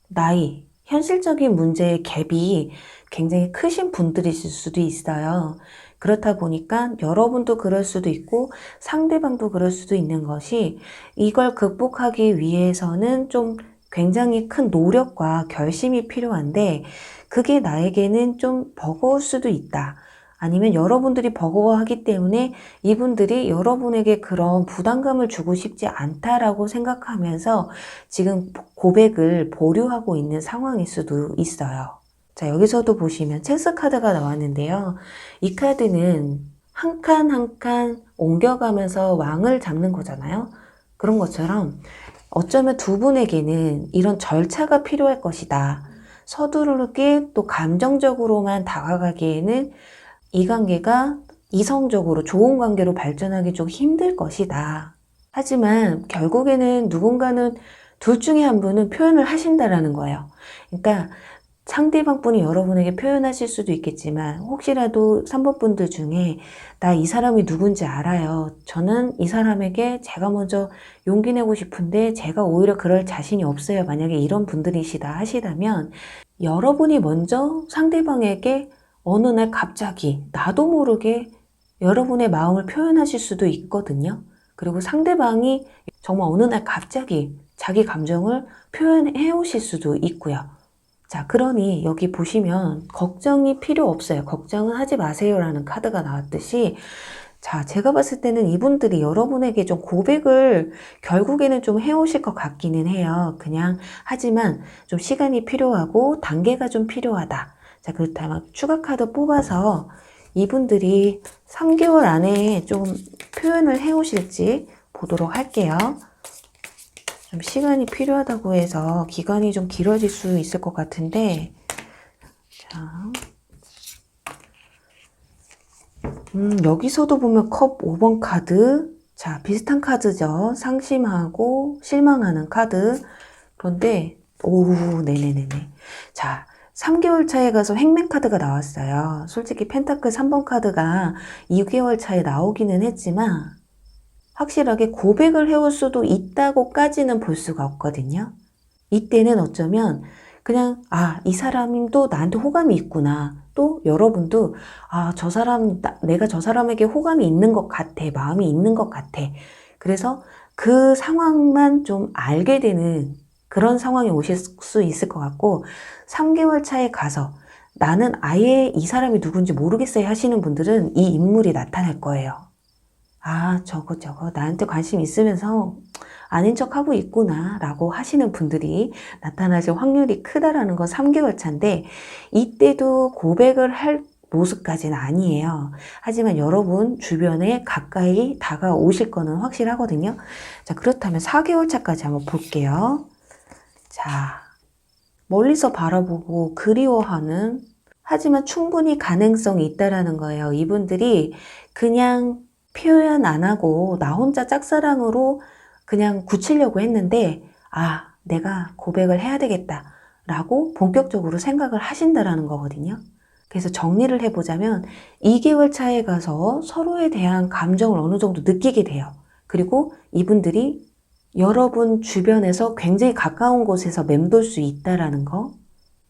나이, 현실적인 문제의 갭이 굉장히 크신 분들이실 수도 있어요. 그렇다 보니까 여러분도 그럴 수도 있고 상대방도 그럴 수도 있는 것이 이걸 극복하기 위해서는 좀 굉장히 큰 노력과 결심이 필요한데 그게 나에게는 좀 버거울 수도 있다. 아니면 여러분들이 버거워하기 때문에 이분들이 여러분에게 그런 부담감을 주고 싶지 않다라고 생각하면서 지금 고백을 보류하고 있는 상황일 수도 있어요. 자, 여기서도 보시면 체스 카드가 나왔는데요. 이 카드는 한 칸 한 칸 옮겨가면서 왕을 잡는 거잖아요. 그런 것처럼 어쩌면 두 분에게는 이런 절차가 필요할 것이다. 서두르게 또 감정적으로만 다가가기에는 이 관계가 이성적으로 좋은 관계로 발전하기 좀 힘들 것이다. 하지만 결국에는 누군가는 둘 중에 한 분은 표현을 하신다라는 거예요. 그러니까 상대방 분이 여러분에게 표현하실 수도 있겠지만 혹시라도 3번 분들 중에 나 이 사람이 누군지 알아요. 저는 이 사람에게 제가 먼저 용기 내고 싶은데 제가 오히려 그럴 자신이 없어요. 만약에 이런 분들이시다 하시다면 여러분이 먼저 상대방에게 어느 날 갑자기 나도 모르게 여러분의 마음을 표현하실 수도 있거든요. 그리고 상대방이 정말 어느 날 갑자기 자기 감정을 표현해 오실 수도 있고요. 자, 그러니 여기 보시면 걱정이 필요 없어요. 걱정은 하지 마세요라는 카드가 나왔듯이 자, 제가 봤을 때는 이분들이 여러분에게 좀 고백을 결국에는 좀 해오실 것 같기는 해요. 그냥 하지만 좀 시간이 필요하고 단계가 좀 필요하다. 자, 그렇다면 추가 카드 뽑아서 이분들이 3개월 안에 좀 표현을 해오실지 보도록 할게요. 좀 시간이 필요하다고 해서 기간이 좀 길어질 수 있을 것 같은데 자, 여기서도 보면 컵 5번 카드 자, 비슷한 카드죠. 상심하고 실망하는 카드 그런데 네네네네 자, 3개월 차에 가서 행맨 카드가 나왔어요. 솔직히 펜타클 3번 카드가 2개월 차에 나오기는 했지만 확실하게 고백을 해올 수도 있다고까지는 볼 수가 없거든요. 이때는 어쩌면 그냥 이 사람도 나한테 호감이 있구나. 또 여러분도 저 사람 내가 저 사람에게 호감이 있는 것 같아. 마음이 있는 것 같아. 그래서 그 상황만 좀 알게 되는 그런 상황이 오실 수 있을 것 같고 3개월 차에 가서 나는 아예 이 사람이 누군지 모르겠어요 하시는 분들은 이 인물이 나타날 거예요. 저거 나한테 관심 있으면서 아닌 척하고 있구나 라고 하시는 분들이 나타나실 확률이 크다라는 건 3개월 차인데 이때도 고백을 할 모습까지는 아니에요. 하지만 여러분 주변에 가까이 다가오실 거는 확실하거든요. 자, 그렇다면 4개월 차까지 한번 볼게요. 자, 멀리서 바라보고 그리워하는 하지만 충분히 가능성이 있다라는 거예요. 이분들이 그냥 표현 안 하고 나 혼자 짝사랑으로 그냥 굳히려고 했는데, 아, 내가 고백을 해야 되겠다 라고 본격적으로 생각을 하신다라는 거거든요. 그래서 정리를 해보자면 2개월 차에 가서 서로에 대한 감정을 어느 정도 느끼게 돼요. 그리고 이분들이 여러분 주변에서 굉장히 가까운 곳에서 맴돌 수 있다라는 거.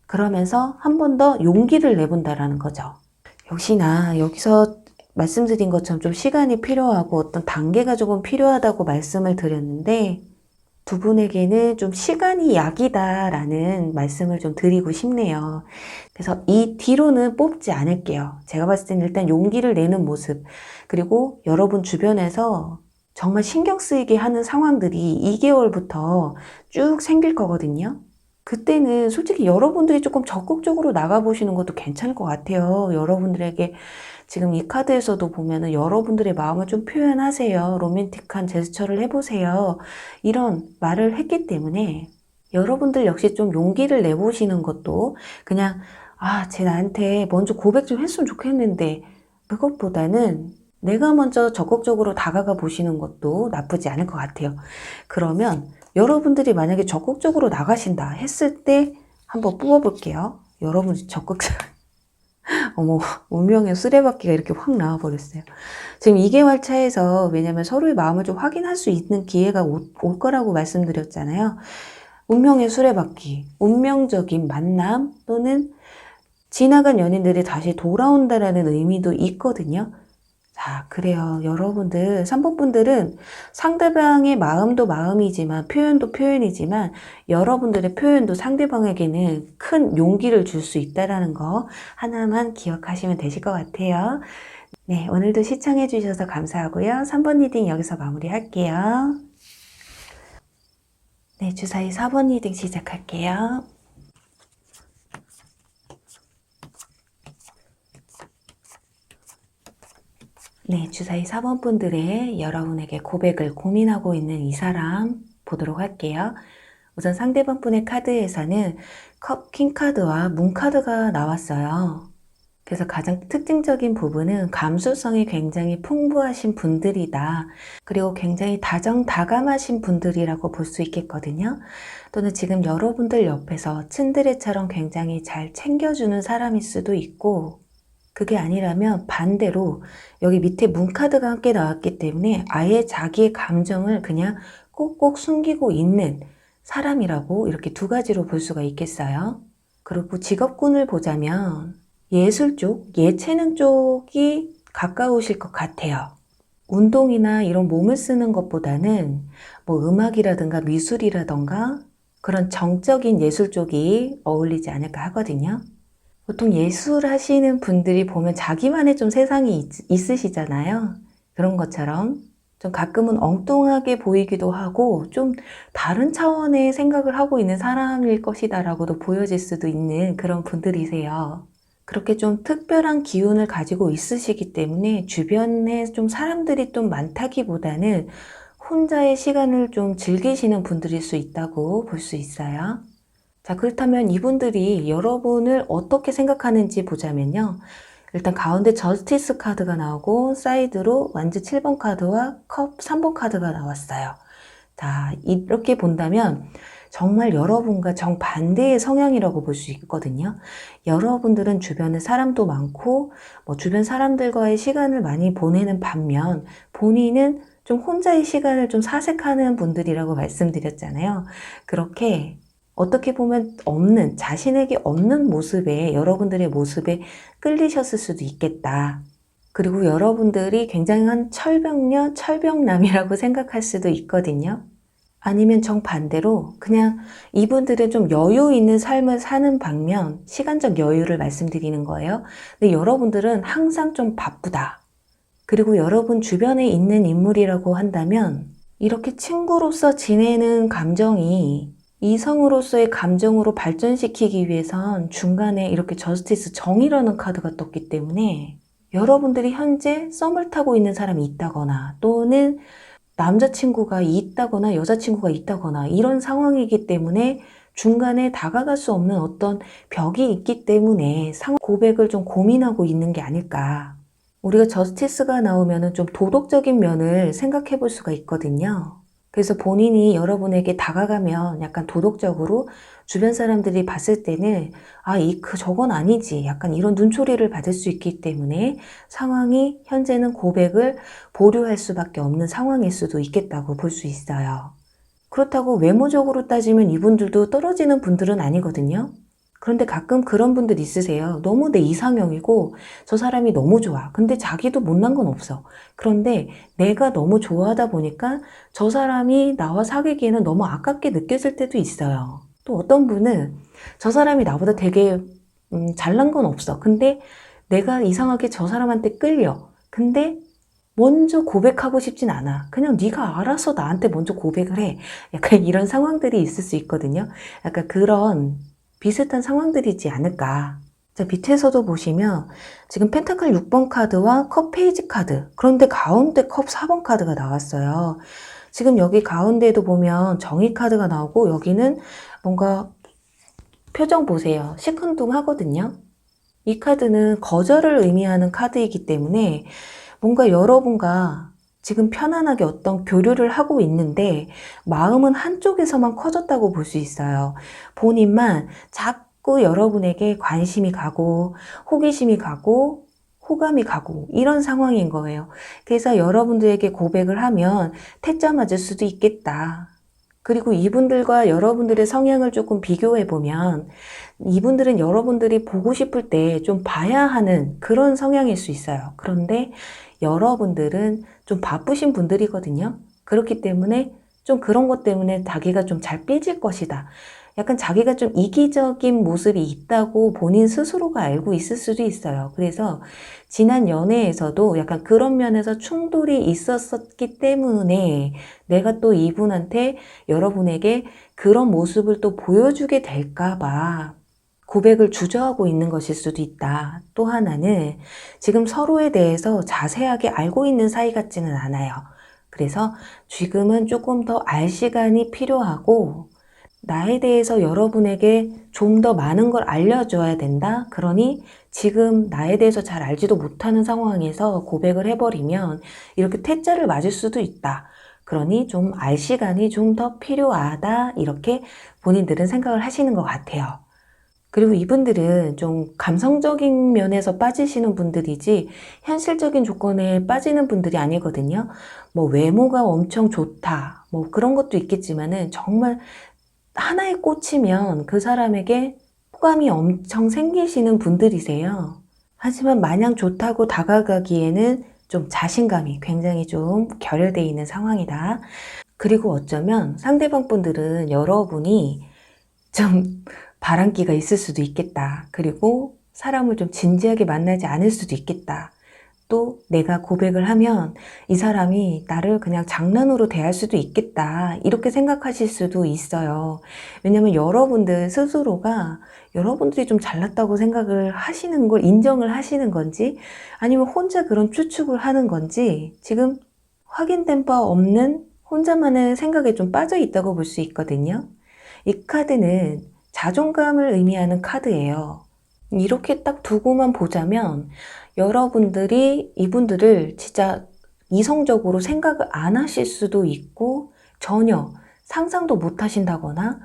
그러면서 한 번 더 용기를 내본다라는 거죠. 역시나 여기서 말씀드린 것처럼 좀 시간이 필요하고 어떤 단계가 조금 필요하다고 말씀을 드렸는데 두 분에게는 좀 시간이 약이다라는 말씀을 좀 드리고 싶네요. 그래서 이 뒤로는 뽑지 않을게요. 제가 봤을 때는 일단 용기를 내는 모습, 그리고 여러분 주변에서 정말 신경 쓰이게 하는 상황들이 2개월부터 쭉 생길 거거든요. 그때는 솔직히 여러분들이 조금 적극적으로 나가보시는 것도 괜찮을 것 같아요. 여러분들에게 지금 이 카드에서도 보면은 여러분들의 마음을 좀 표현하세요. 로맨틱한 제스처를 해보세요. 이런 말을 했기 때문에 여러분들 역시 좀 용기를 내보시는 것도 그냥 쟤 나한테 먼저 고백 좀 했으면 좋겠는데 그것보다는 내가 먼저 적극적으로 다가가 보시는 것도 나쁘지 않을 것 같아요. 그러면 여러분들이 만약에 적극적으로 나가신다 했을 때 한번 뽑아볼게요. 여러분이 어머, 운명의 수레바퀴가 이렇게 확 나와버렸어요. 지금 2개월 차에서 왜냐면 서로의 마음을 좀 확인할 수 있는 기회가 올 거라고 말씀드렸잖아요. 운명의 수레바퀴, 운명적인 만남 또는 지나간 연인들이 다시 돌아온다라는 의미도 있거든요. 자, 그래요. 여러분들, 3번 분들은 상대방의 마음도 마음이지만 표현도 표현이지만 여러분들의 표현도 상대방에게는 큰 용기를 줄 수 있다는 거 하나만 기억하시면 되실 것 같아요. 네, 오늘도 시청해 주셔서 감사하고요. 3번 리딩 여기서 마무리할게요. 네, 주사위 4번 리딩 시작할게요. 네, 주사위 4번 분들의 여러분에게 고백을 고민하고 있는 이 사람 보도록 할게요. 우선 상대방 분의 카드에서는 컵, 킹 카드와 문 카드가 나왔어요. 그래서 가장 특징적인 부분은 감수성이 굉장히 풍부하신 분들이다. 그리고 굉장히 다정다감하신 분들이라고 볼 수 있겠거든요. 또는 지금 여러분들 옆에서 츤드레처럼 굉장히 잘 챙겨주는 사람일 수도 있고, 그게 아니라면 반대로 여기 밑에 문카드가 함께 나왔기 때문에 아예 자기의 감정을 그냥 꼭꼭 숨기고 있는 사람이라고 이렇게 두 가지로 볼 수가 있겠어요. 그리고 직업군을 보자면 예술 쪽, 예체능 쪽이 가까우실 것 같아요. 운동이나 이런 몸을 쓰는 것보다는 뭐 음악이라든가 미술이라든가 그런 정적인 예술 쪽이 어울리지 않을까 하거든요. 보통 예술 하시는 분들이 보면 자기만의 좀 세상이 있으시잖아요. 그런 것처럼 좀 가끔은 엉뚱하게 보이기도 하고 좀 다른 차원의 생각을 하고 있는 사람일 것이다라고도 보여질 수도 있는 그런 분들이세요. 그렇게 좀 특별한 기운을 가지고 있으시기 때문에 주변에 좀 사람들이 좀 많다기보다는 혼자의 시간을 좀 즐기시는 분들일 수 있다고 볼 수 있어요. 자, 그렇다면 이분들이 여러분을 어떻게 생각하는지 보자면요. 일단 가운데 저스티스 카드가 나오고 사이드로 완즈 7번 카드와 컵 3번 카드가 나왔어요. 자, 이렇게 본다면 정말 여러분과 정반대의 성향이라고 볼 수 있거든요. 여러분들은 주변에 사람도 많고 주변 사람들과의 시간을 많이 보내는 반면 본인은 좀 혼자의 시간을 좀 사색하는 분들이라고 말씀드렸잖아요. 그렇게 어떻게 보면 자신에게 없는 모습에, 여러분들의 모습에 끌리셨을 수도 있겠다. 그리고 여러분들이 굉장한 철벽녀, 철벽남이라고 생각할 수도 있거든요. 아니면 정반대로 그냥 이분들은 좀 여유 있는 삶을 사는 반면 시간적 여유를 말씀드리는 거예요. 근데 여러분들은 항상 좀 바쁘다. 그리고 여러분 주변에 있는 인물이라고 한다면 이렇게 친구로서 지내는 감정이 이성으로서의 감정으로 발전시키기 위해선 중간에 이렇게 저스티스 정의라는 카드가 떴기 때문에 여러분들이 현재 썸을 타고 있는 사람이 있다거나 또는 남자친구가 있다거나 여자친구가 있다거나 이런 상황이기 때문에 중간에 다가갈 수 없는 어떤 벽이 있기 때문에 고백을 좀 고민하고 있는 게 아닐까. 우리가 저스티스가 나오면 좀 도덕적인 면을 생각해 볼 수가 있거든요. 그래서 본인이 여러분에게 다가가면 약간 도덕적으로 주변 사람들이 봤을 때는 저건 아니지. 약간 이런 눈초리를 받을 수 있기 때문에 상황이 현재는 고백을 보류할 수밖에 없는 상황일 수도 있겠다고 볼 수 있어요. 그렇다고 외모적으로 따지면 이분들도 떨어지는 분들은 아니거든요. 그런데 가끔 그런 분들 있으세요. 너무 내 이상형이고 저 사람이 너무 좋아. 근데 자기도 못난 건 없어. 그런데 내가 너무 좋아하다 보니까 저 사람이 나와 사귀기에는 너무 아깝게 느껴질 때도 있어요. 또 어떤 분은 저 사람이 나보다 되게 잘난 건 없어. 근데 내가 이상하게 저 사람한테 끌려. 근데 먼저 고백하고 싶진 않아. 그냥 네가 알아서 나한테 먼저 고백을 해. 약간 이런 상황들이 있을 수 있거든요. 약간 그런 비슷한 상황들이지 않을까. 자, 밑에서도 보시면 지금 펜타클 6번 카드와 컵 페이지 카드, 그런데 가운데 컵 4번 카드가 나왔어요. 지금 여기 가운데에도 보면 정의 카드가 나오고 여기는 뭔가 표정 보세요. 시큰둥하거든요. 이 카드는 거절을 의미하는 카드이기 때문에 뭔가 여러분과 지금 편안하게 어떤 교류를 하고 있는데 마음은 한쪽에서만 커졌다고 볼 수 있어요. 본인만 자꾸 여러분에게 관심이 가고 호기심이 가고 호감이 가고 이런 상황인 거예요. 그래서 여러분들에게 고백을 하면 태자 맞을 수도 있겠다. 그리고 이분들과 여러분들의 성향을 조금 비교해 보면 이분들은 여러분들이 보고 싶을 때 좀 봐야 하는 그런 성향일 수 있어요. 그런데 여러분들은 좀 바쁘신 분들이거든요. 그렇기 때문에 좀 그런 것 때문에 자기가 좀 잘 삐질 것이다. 약간 자기가 좀 이기적인 모습이 있다고 본인 스스로가 알고 있을 수도 있어요. 그래서 지난 연애에서도 약간 그런 면에서 충돌이 있었기 때문에 내가 또 이분한테 여러분에게 그런 모습을 또 보여주게 될까봐 고백을 주저하고 있는 것일 수도 있다. 또 하나는 지금 서로에 대해서 자세하게 알고 있는 사이 같지는 않아요. 그래서 지금은 조금 더 알 시간이 필요하고 나에 대해서 여러분에게 좀 더 많은 걸 알려줘야 된다. 그러니 지금 나에 대해서 잘 알지도 못하는 상황에서 고백을 해버리면 이렇게 퇴짜를 맞을 수도 있다. 그러니 좀 알 시간이 좀 더 필요하다. 이렇게 본인들은 생각을 하시는 것 같아요. 그리고 이분들은 좀 감성적인 면에서 빠지시는 분들이지 현실적인 조건에 빠지는 분들이 아니거든요. 뭐 외모가 엄청 좋다. 뭐 그런 것도 있겠지만은 정말 하나에 꽂히면 그 사람에게 호감이 엄청 생기시는 분들이세요. 하지만 마냥 좋다고 다가가기에는 좀 자신감이 굉장히 좀 결여되어 있는 상황이다. 그리고 어쩌면 상대방 분들은 여러분이 좀 바람기가 있을 수도 있겠다. 그리고 사람을 좀 진지하게 만나지 않을 수도 있겠다. 또 내가 고백을 하면 이 사람이 나를 그냥 장난으로 대할 수도 있겠다. 이렇게 생각하실 수도 있어요. 왜냐면 여러분들 스스로가 여러분들이 좀 잘났다고 생각을 하시는 걸 인정을 하시는 건지 아니면 혼자 그런 추측을 하는 건지 지금 확인된 바 없는 혼자만의 생각에 좀 빠져 있다고 볼 수 있거든요. 이 카드는 자존감을 의미하는 카드예요. 이렇게 딱 두고만 보자면 여러분들이 이분들을 진짜 이성적으로 생각을 안 하실 수도 있고 전혀 상상도 못 하신다거나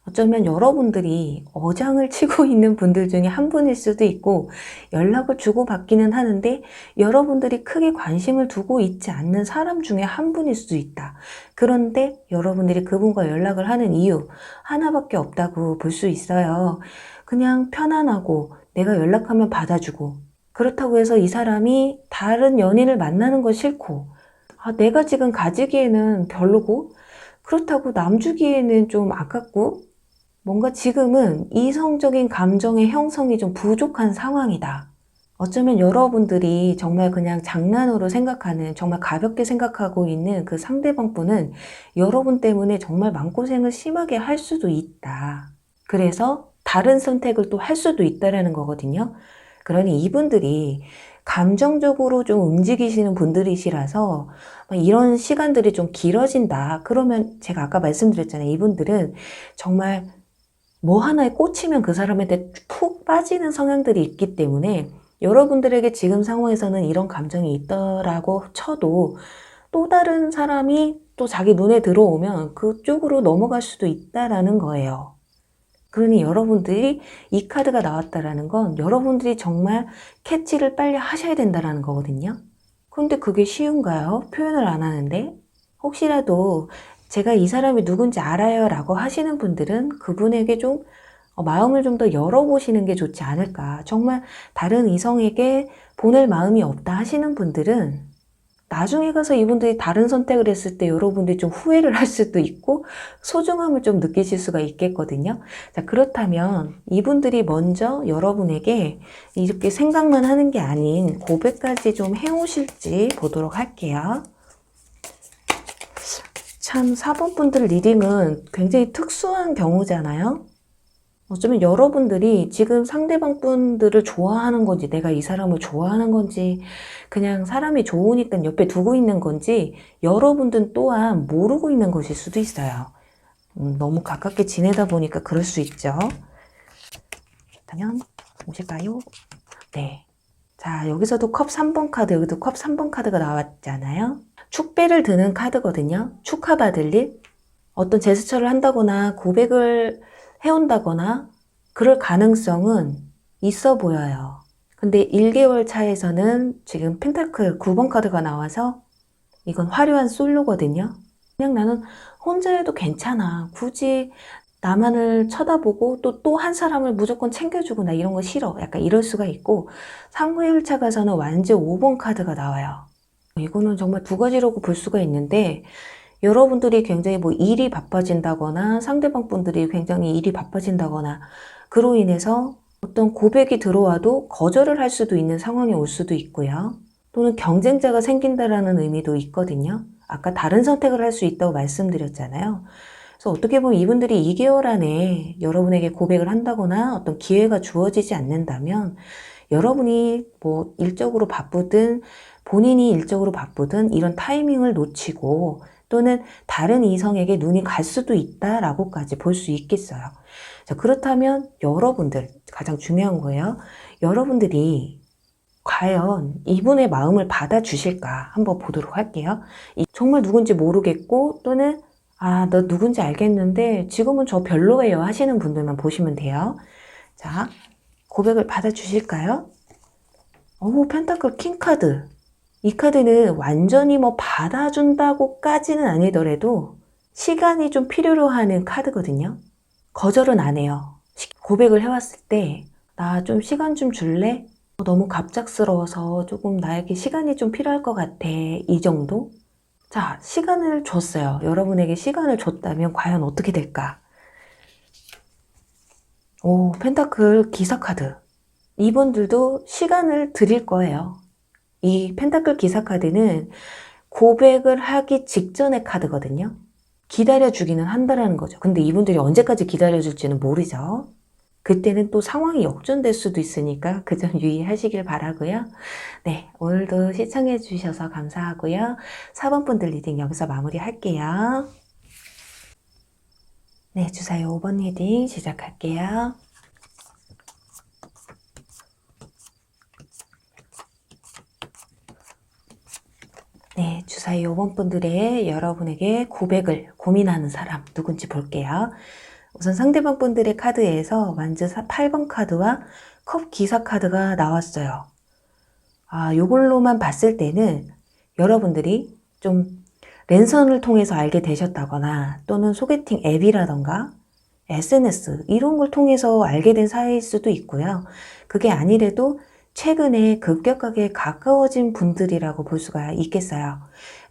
어쩌면 여러분들이 어장을 치고 있는 분들 중에 한 분일 수도 있고 연락을 주고받기는 하는데 여러분들이 크게 관심을 두고 있지 않는 사람 중에 한 분일 수도 있다. 그런데 여러분들이 그분과 연락을 하는 이유 하나밖에 없다고 볼 수 있어요. 그냥 편안하고 내가 연락하면 받아주고 그렇다고 해서 이 사람이 다른 연인을 만나는 건 싫고 내가 지금 가지기에는 별로고 그렇다고 남 주기에는 좀 아깝고 뭔가 지금은 이성적인 감정의 형성이 좀 부족한 상황이다. 어쩌면 여러분들이 정말 그냥 장난으로 생각하는, 정말 가볍게 생각하고 있는 그 상대방 분은 여러분 때문에 정말 마음고생을 심하게 할 수도 있다. 그래서 다른 선택을 또 할 수도 있다라는 거거든요. 그러니 이분들이 감정적으로 좀 움직이시는 분들이시라서 이런 시간들이 좀 길어진다. 그러면 제가 아까 말씀드렸잖아요. 이분들은 정말 뭐 하나에 꽂히면 그 사람한테 푹 빠지는 성향들이 있기 때문에 여러분들에게 지금 상황에서는 이런 감정이 있더라고 쳐도 또 다른 사람이 또 자기 눈에 들어오면 그쪽으로 넘어갈 수도 있다라는 거예요. 그러니 여러분들이 이 카드가 나왔다라는 건 여러분들이 정말 캐치를 빨리 하셔야 된다라는 거거든요. 그런데 그게 쉬운가요? 표현을 안 하는데? 혹시라도 제가 이 사람이 누군지 알아요 라고 하시는 분들은 그분에게 좀 마음을 좀 더 열어보시는 게 좋지 않을까. 정말 다른 이성에게 보낼 마음이 없다 하시는 분들은 나중에 가서 이분들이 다른 선택을 했을 때 여러분들이 좀 후회를 할 수도 있고 소중함을 좀 느끼실 수가 있겠거든요. 자, 그렇다면 이분들이 먼저 여러분에게 이렇게 생각만 하는 게 아닌 고백까지 좀 해오실지 보도록 할게요. 참 4번 분들 리딩은 굉장히 특수한 경우잖아요. 어쩌면 여러분들이 지금 상대방 분들을 좋아하는 건지 내가 이 사람을 좋아하는 건지 그냥 사람이 좋으니까 옆에 두고 있는 건지 여러분들 또한 모르고 있는 것일 수도 있어요. 너무 가깝게 지내다 보니까 그럴 수 있죠. 그렇다면 보실까요? 네. 자, 여기서도 컵 3번 카드, 여기도 컵 3번 카드가 나왔잖아요. 축배를 드는 카드거든요. 축하받을 일, 어떤 제스처를 한다거나 고백을 해온다거나 그럴 가능성은 있어 보여요. 근데 1개월 차에서는 지금 펜타클 9번 카드가 나와서 이건 화려한 솔로거든요. 그냥 나는 혼자 해도 괜찮아. 굳이 나만을 쳐다보고 또 한 사람을 무조건 챙겨주고 나 이런 거 싫어. 약간 이럴 수가 있고 3개월 차 가서는 완전 5번 카드가 나와요. 이거는 정말 두 가지라고 볼 수가 있는데 여러분들이 굉장히 뭐 일이 바빠진다거나 상대방 분들이 굉장히 일이 바빠진다거나 그로 인해서 어떤 고백이 들어와도 거절을 할 수도 있는 상황이 올 수도 있고요. 또는 경쟁자가 생긴다라는 의미도 있거든요. 아까 다른 선택을 할 수 있다고 말씀드렸잖아요. 그래서 어떻게 보면 이분들이 2개월 안에 여러분에게 고백을 한다거나 어떤 기회가 주어지지 않는다면 여러분이 뭐 일적으로 바쁘든 본인이 일적으로 바쁘든 이런 타이밍을 놓치고 또는 다른 이성에게 눈이 갈 수도 있다라고까지 볼 수 있겠어요. 자, 그렇다면 여러분들, 가장 중요한 거예요. 여러분들이 과연 이분의 마음을 받아주실까 한번 보도록 할게요. 정말 누군지 모르겠고 또는 너 누군지 알겠는데 지금은 저 별로예요 하시는 분들만 보시면 돼요. 자, 고백을 받아주실까요? 펜타클 킹카드. 이 카드는 완전히 뭐 받아준다고까지는 아니더라도 시간이 좀 필요로 하는 카드거든요. 거절은 안 해요. 고백을 해왔을 때 나 좀 시간 좀 줄래? 너무 갑작스러워서 조금 나에게 시간이 좀 필요할 것 같아. 이 정도? 자, 시간을 줬어요. 여러분에게 시간을 줬다면 과연 어떻게 될까? 펜타클 기사 카드. 이분들도 시간을 드릴 거예요. 이 펜타클 기사 카드는 고백을 하기 직전의 카드거든요. 기다려주기는 한다라는 거죠. 근데 이분들이 언제까지 기다려줄지는 모르죠. 그때는 또 상황이 역전될 수도 있으니까 그 점 유의하시길 바라고요. 네, 오늘도 시청해 주셔서 감사하고요. 4번 분들 리딩 여기서 마무리할게요. 네, 주사위 5번 리딩 시작할게요. 네, 주사위 5번 분들의 여러분에게 고백을 고민하는 사람 누군지 볼게요. 우선 상대방 분들의 카드에서 완즈 8번 카드와 컵 기사 카드가 나왔어요. 요걸로만 봤을 때는 여러분들이 좀 랜선을 통해서 알게 되셨다거나 또는 소개팅 앱이라던가 SNS 이런 걸 통해서 알게 된 사이일 수도 있고요. 그게 아니래도 최근에 급격하게 가까워진 분들이라고 볼 수가 있겠어요.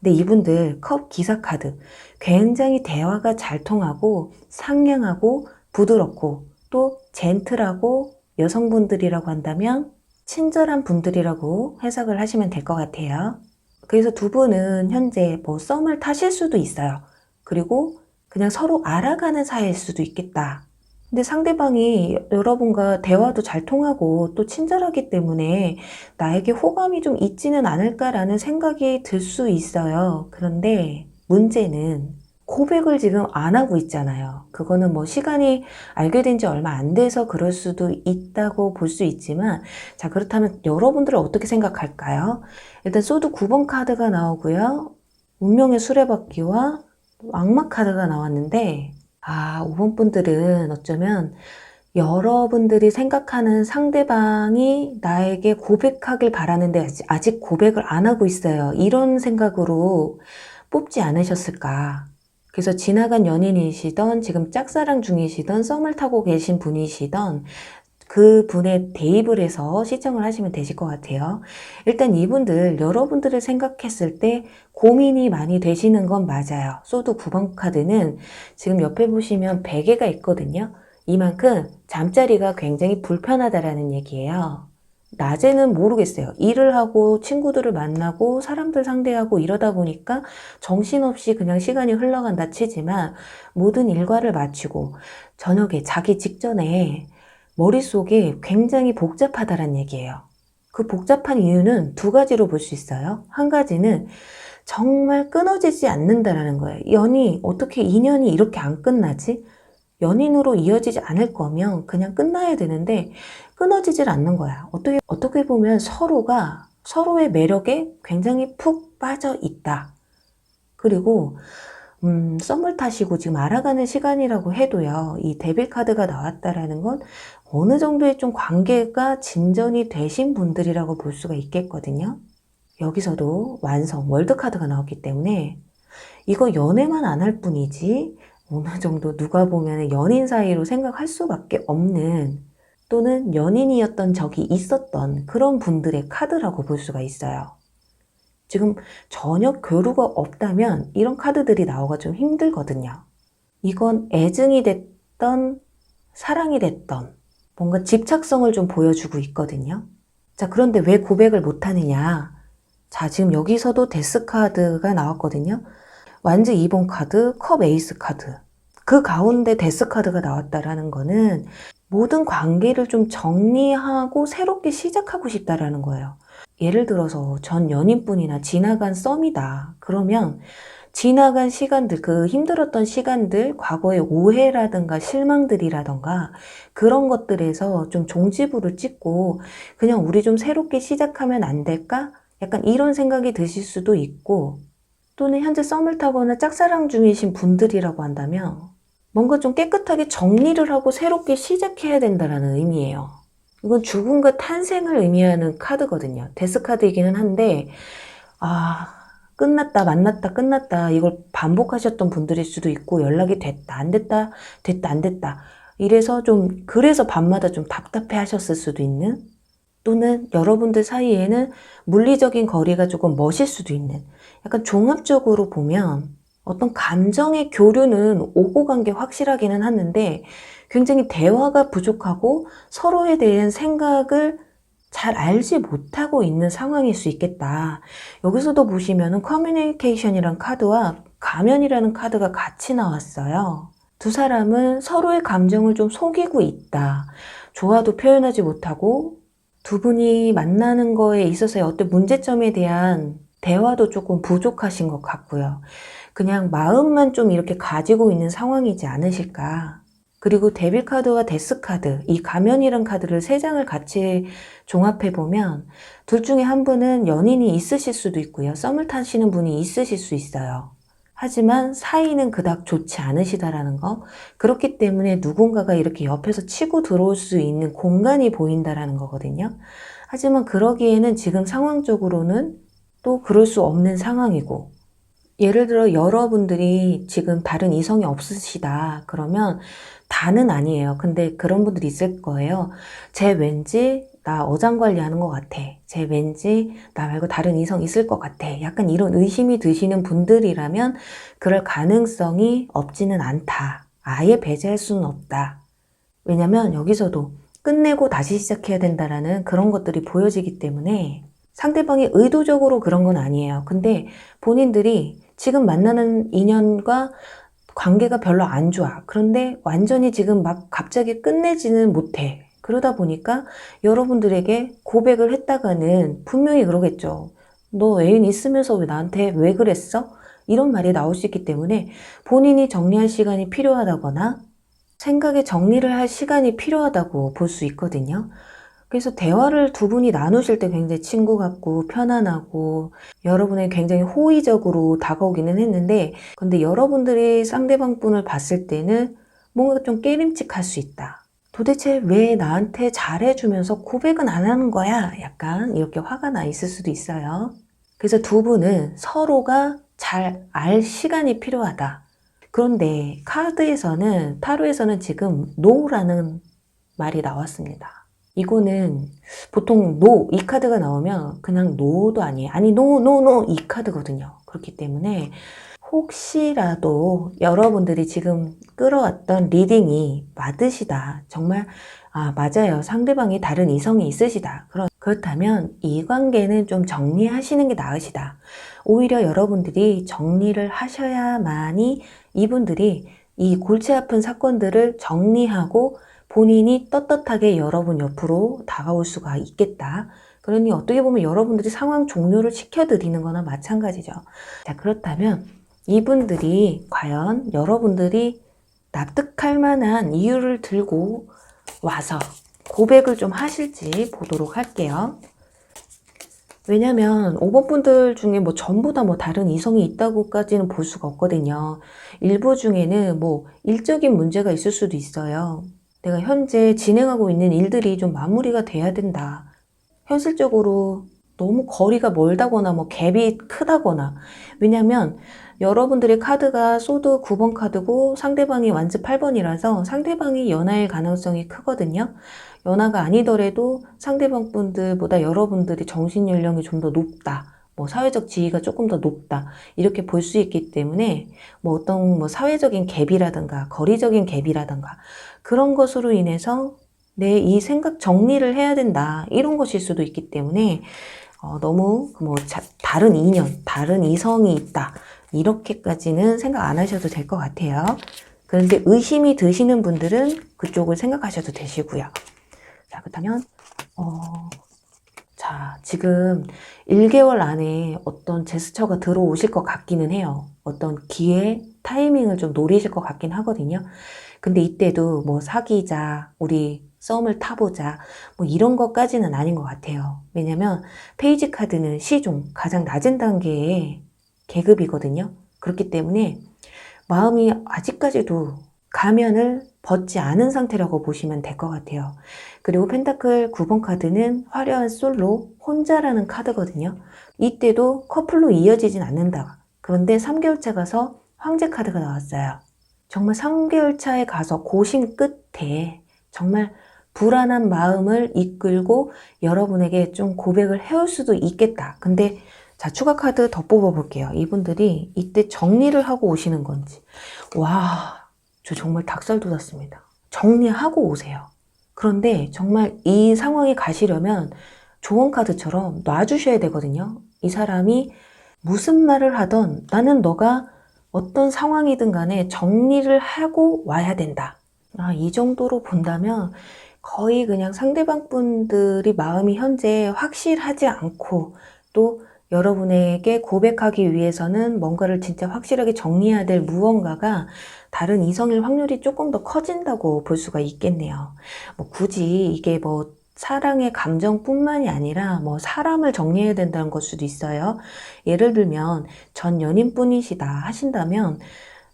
근데 이분들 컵 기사 카드 굉장히 대화가 잘 통하고 상냥하고 부드럽고 또 젠틀하고 여성분들이라고 한다면 친절한 분들이라고 해석을 하시면 될 것 같아요. 그래서 두 분은 현재 뭐 썸을 타실 수도 있어요. 그리고 그냥 서로 알아가는 사이일 수도 있겠다. 근데 상대방이 여러분과 대화도 잘 통하고 또 친절하기 때문에 나에게 호감이 좀 있지는 않을까라는 생각이 들 수 있어요. 그런데 문제는 고백을 지금 안 하고 있잖아요. 그거는 뭐 시간이 알게 된 지 얼마 안 돼서 그럴 수도 있다고 볼 수 있지만 자, 그렇다면 여러분들은 어떻게 생각할까요? 일단 소드 9번 카드가 나오고요. 운명의 수레바퀴와 악마 카드가 나왔는데 5번 분들은 어쩌면 여러분들이 생각하는 상대방이 나에게 고백하길 바라는데 아직 고백을 안 하고 있어요. 이런 생각으로 뽑지 않으셨을까. 그래서 지나간 연인이시던 지금 짝사랑 중이시던 썸을 타고 계신 분이시던 그 분에 대입을 해서 시청을 하시면 되실 것 같아요. 일단 이분들, 여러분들을 생각했을 때 고민이 많이 되시는 건 맞아요. 소드 9번 카드는 지금 옆에 보시면 베개가 있거든요. 이만큼 잠자리가 굉장히 불편하다라는 얘기예요. 낮에는 모르겠어요. 일을 하고 친구들을 만나고 사람들 상대하고 이러다 보니까 정신없이 그냥 시간이 흘러간다 치지만 모든 일과를 마치고 저녁에 자기 직전에 머릿속이 굉장히 복잡하다는 얘기예요. 그 복잡한 이유는 두 가지로 볼 수 있어요. 한 가지는 정말 끊어지지 않는다라는 거예요. 어떻게 인연이 이렇게 안 끝나지? 연인으로 이어지지 않을 거면 그냥 끝나야 되는데 끊어지질 않는 거야. 어떻게 보면 서로가 서로의 매력에 굉장히 푹 빠져 있다. 그리고 썸을 타시고 지금 알아가는 시간이라고 해도요. 이 데빌 카드가 나왔다라는 건 어느 정도의 좀 관계가 진전이 되신 분들이라고 볼 수가 있겠거든요. 여기서도 완성, 월드 카드가 나왔기 때문에 이거 연애만 안 할 뿐이지 어느 정도 누가 보면 연인 사이로 생각할 수밖에 없는 또는 연인이었던 적이 있었던 그런 분들의 카드라고 볼 수가 있어요. 지금 전혀 교류가 없다면 이런 카드들이 나오기가 좀 힘들거든요. 이건 애증이 됐던 사랑이 됐던 뭔가 집착성을 좀 보여주고 있거든요. 자, 그런데 왜 고백을 못하느냐? 자, 지금 여기서도 데스 카드가 나왔거든요. 완즈 2번 카드, 컵 에이스 카드. 그 가운데 데스 카드가 나왔다라는 거는 모든 관계를 좀 정리하고 새롭게 시작하고 싶다라는 거예요. 예를 들어서 전 연인분이나 지나간 썸이다. 그러면 지나간 시간들, 그 힘들었던 시간들, 과거의 오해라든가 실망들이라든가 그런 것들에서 좀 종지부를 찍고 그냥 우리 좀 새롭게 시작하면 안 될까? 약간 이런 생각이 드실 수도 있고 또는 현재 썸을 타거나 짝사랑 중이신 분들이라고 한다면 뭔가 좀 깨끗하게 정리를 하고 새롭게 시작해야 된다는 의미예요. 이건 죽음과 탄생을 의미하는 카드거든요. 데스 카드이기는 한데 끝났다 만났다 끝났다 이걸 반복하셨던 분들일 수도 있고 연락이 됐다 안 됐다 됐다 안 됐다 이래서 그래서 밤마다 좀 답답해 하셨을 수도 있는 또는 여러분들 사이에는 물리적인 거리가 조금 멋일 수도 있는 약간 종합적으로 보면 어떤 감정의 교류는 오고 간 게 확실하기는 하는데 굉장히 대화가 부족하고 서로에 대한 생각을 잘 알지 못하고 있는 상황일 수 있겠다. 여기서도 보시면은 커뮤니케이션이란 카드와 가면이라는 카드가 같이 나왔어요. 두 사람은 서로의 감정을 좀 속이고 있다. 좋아도 표현하지 못하고 두 분이 만나는 거에 있어서의 어떤 문제점에 대한 대화도 조금 부족하신 것 같고요. 그냥 마음만 좀 이렇게 가지고 있는 상황이지 않으실까. 그리고 데빌 카드와 데스 카드, 이 가면이란 카드를 세 장을 같이 종합해보면 둘 중에 한 분은 연인이 있으실 수도 있고요. 썸을 타시는 분이 있으실 수 있어요. 하지만 사이는 그닥 좋지 않으시다라는 거. 그렇기 때문에 누군가가 이렇게 옆에서 치고 들어올 수 있는 공간이 보인다라는 거거든요. 하지만 그러기에는 지금 상황적으로는 또 그럴 수 없는 상황이고 예를 들어 여러분들이 지금 다른 이성이 없으시다 그러면 다는 아니에요. 근데 그런 분들이 있을 거예요. 쟤 왠지 나 어장관리하는 것 같아. 쟤 왠지 나 말고 다른 이성 있을 것 같아. 약간 이런 의심이 드시는 분들이라면 그럴 가능성이 없지는 않다. 아예 배제할 수는 없다. 왜냐면 여기서도 끝내고 다시 시작해야 된다라는 그런 것들이 보여지기 때문에 상대방이 의도적으로 그런 건 아니에요. 근데 본인들이 지금 만나는 인연과 관계가 별로 안 좋아. 그런데 완전히 지금 막 갑자기 끝내지는 못해. 그러다 보니까 여러분들에게 고백을 했다가는 분명히 그러겠죠. 너 애인 있으면서 왜 나한테 왜 그랬어? 이런 말이 나올 수 있기 때문에 본인이 정리할 시간이 필요하다거나 생각에 정리를 할 시간이 필요하다고 볼 수 있거든요. 그래서 대화를 두 분이 나누실 때 굉장히 친구 같고 편안하고 여러분이 굉장히 호의적으로 다가오기는 했는데, 근데 여러분들이 상대방 분을 봤을 때는 뭔가 좀 깨림칙할 수 있다. 도대체 왜 나한테 잘해주면서 고백은 안 하는 거야? 약간 이렇게 화가 나 있을 수도 있어요. 그래서 두 분은 서로가 잘 알 시간이 필요하다. 그런데 타로에서는 지금 노라는 말이 나왔습니다. 이거는 보통 노, 이 카드가 나오면 그냥 노도 아니에요. 아니, 노, 이 카드거든요. 그렇기 때문에 혹시라도 여러분들이 지금 끌어왔던 리딩이 맞으시다. 정말, 맞아요. 상대방이 다른 이성이 있으시다. 그렇다면 이 관계는 좀 정리하시는 게 나으시다. 오히려 여러분들이 정리를 하셔야만이 이분들이 이 골치 아픈 사건들을 정리하고 본인이 떳떳하게 여러분 옆으로 다가올 수가 있겠다. 그러니 어떻게 보면 여러분들이 상황 종료를 시켜드리는 거나 마찬가지죠. 자, 그렇다면 이분들이 과연 여러분들이 납득할 만한 이유를 들고 와서 고백을 좀 하실지 보도록 할게요. 왜냐면 5번 분들 중에 뭐 전부 다 뭐 다른 이성이 있다고까지는 볼 수가 없거든요. 일부 중에는 뭐 일적인 문제가 있을 수도 있어요. 내가 현재 진행하고 있는 일들이 좀 마무리가 돼야 된다. 현실적으로 너무 거리가 멀다거나 뭐 갭이 크다거나. 왜냐면 여러분들의 카드가 소드 9번 카드고 상대방이 완즈 8번이라서 상대방이 연하일 가능성이 크거든요. 연하가 아니더라도 상대방 분들보다 여러분들이 정신 연령이 좀 더 높다. 뭐 사회적 지위가 조금 더 높다. 이렇게 볼 수 있기 때문에 뭐 어떤 뭐 사회적인 갭이라든가 거리적인 갭이라든가 그런 것으로 인해서 내 이 생각 정리를 해야 된다. 이런 것일 수도 있기 때문에 너무 뭐 다른 인연, 다른 이성이 있다. 이렇게까지는 생각 안 하셔도 될 것 같아요. 그런데 의심이 드시는 분들은 그쪽을 생각하셔도 되시고요. 자, 그렇다면 자, 지금 1개월 안에 어떤 제스처가 들어오실 것 같기는 해요. 어떤 기회, 타이밍을 좀 노리실 것 같긴 하거든요. 근데 이때도 뭐 사귀자, 우리 썸을 타보자, 뭐 이런 것까지는 아닌 것 같아요. 왜냐면 페이지 카드는 시종, 가장 낮은 단계의 계급이거든요. 그렇기 때문에 마음이 아직까지도 가면을 벗지 않은 상태라고 보시면 될 것 같아요. 그리고 펜타클 9번 카드는 화려한 솔로, 혼자라는 카드거든요. 이때도 커플로 이어지진 않는다. 그런데 3개월 차 가서 황제 카드가 나왔어요. 정말 3개월 차에 가서 고심 끝에 정말 불안한 마음을 이끌고 여러분에게 좀 고백을 해올 수도 있겠다. 근데 자, 추가 카드 더 뽑아볼게요. 이분들이 이때 정리를 하고 오시는 건지. 와, 저 정말 닭살 돋았습니다. 정리하고 오세요. 그런데 정말 이 상황에 가시려면 조언 카드처럼 놔주셔야 되거든요. 이 사람이 무슨 말을 하던 나는 너가 어떤 상황이든 간에 정리를 하고 와야 된다. 이 정도로 본다면 거의 그냥 상대방 분들이 마음이 현재 확실하지 않고 또 여러분에게 고백하기 위해서는 뭔가를 진짜 확실하게 정리해야 될 무언가가 다른 이성일 확률이 조금 더 커진다고 볼 수가 있겠네요. 뭐 굳이 이게 뭐 사랑의 감정뿐만이 아니라 뭐 사람을 정리해야 된다는 걸 수도 있어요. 예를 들면 전 연인뿐이시다 하신다면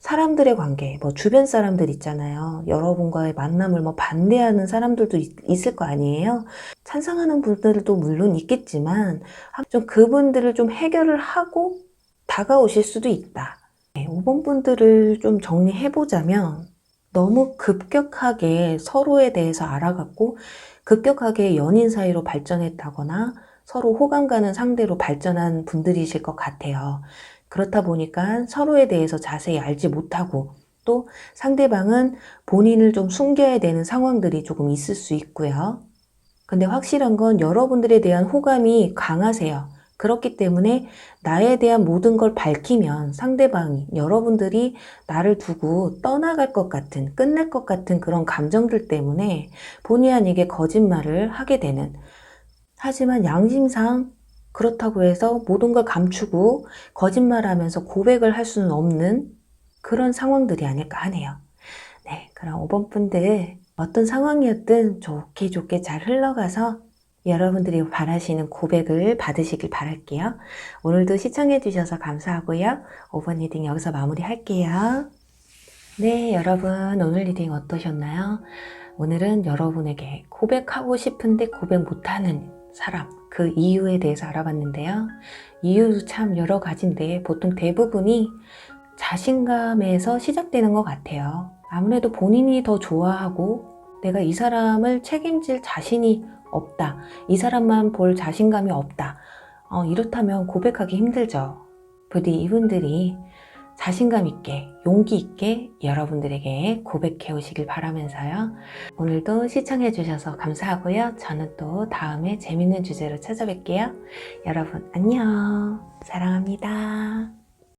사람들의 관계, 뭐 주변 사람들 있잖아요. 여러분과의 만남을 뭐 반대하는 사람들도 있을 거 아니에요. 찬성하는 분들도 물론 있겠지만 좀 그분들을 좀 해결을 하고 다가오실 수도 있다. 5번 분들을 좀 정리해보자면 너무 급격하게 서로에 대해서 알아갔고 급격하게 연인 사이로 발전했다거나 서로 호감 가는 상대로 발전한 분들이실 것 같아요. 그렇다 보니까 서로에 대해서 자세히 알지 못하고 또 상대방은 본인을 좀 숨겨야 되는 상황들이 조금 있을 수 있고요. 근데 확실한 건 여러분들에 대한 호감이 강하세요. 그렇기 때문에 나에 대한 모든 걸 밝히면 상대방이 여러분들이 나를 두고 떠나갈 것 같은, 끝낼 것 같은 그런 감정들 때문에 본의 아니게 거짓말을 하게 되는. 하지만 양심상 그렇다고 해서 모든 걸 감추고 거짓말하면서 고백을 할 수는 없는 그런 상황들이 아닐까 하네요. 네, 그럼 5번 분들 어떤 상황이었든 좋게 잘 흘러가서 여러분들이 바라시는 고백을 받으시길 바랄게요. 오늘도 시청해주셔서 감사하고요. 5번 리딩 여기서 마무리할게요. 네, 여러분 오늘 리딩 어떠셨나요? 오늘은 여러분에게 고백하고 싶은데 고백 못하는 사람, 그 이유에 대해서 알아봤는데요. 이유도 참 여러 가지인데 보통 대부분이 자신감에서 시작되는 것 같아요. 아무래도 본인이 더 좋아하고 내가 이 사람을 책임질 자신이 없다. 이 사람만 볼 자신감이 없다. 이렇다면 고백하기 힘들죠. 부디 이분들이 자신감 있게, 용기 있게 여러분들에게 고백해 오시길 바라면서요. 오늘도 시청해 주셔서 감사하고요. 저는 또 다음에 재밌는 주제로 찾아뵐게요. 여러분 안녕. 사랑합니다.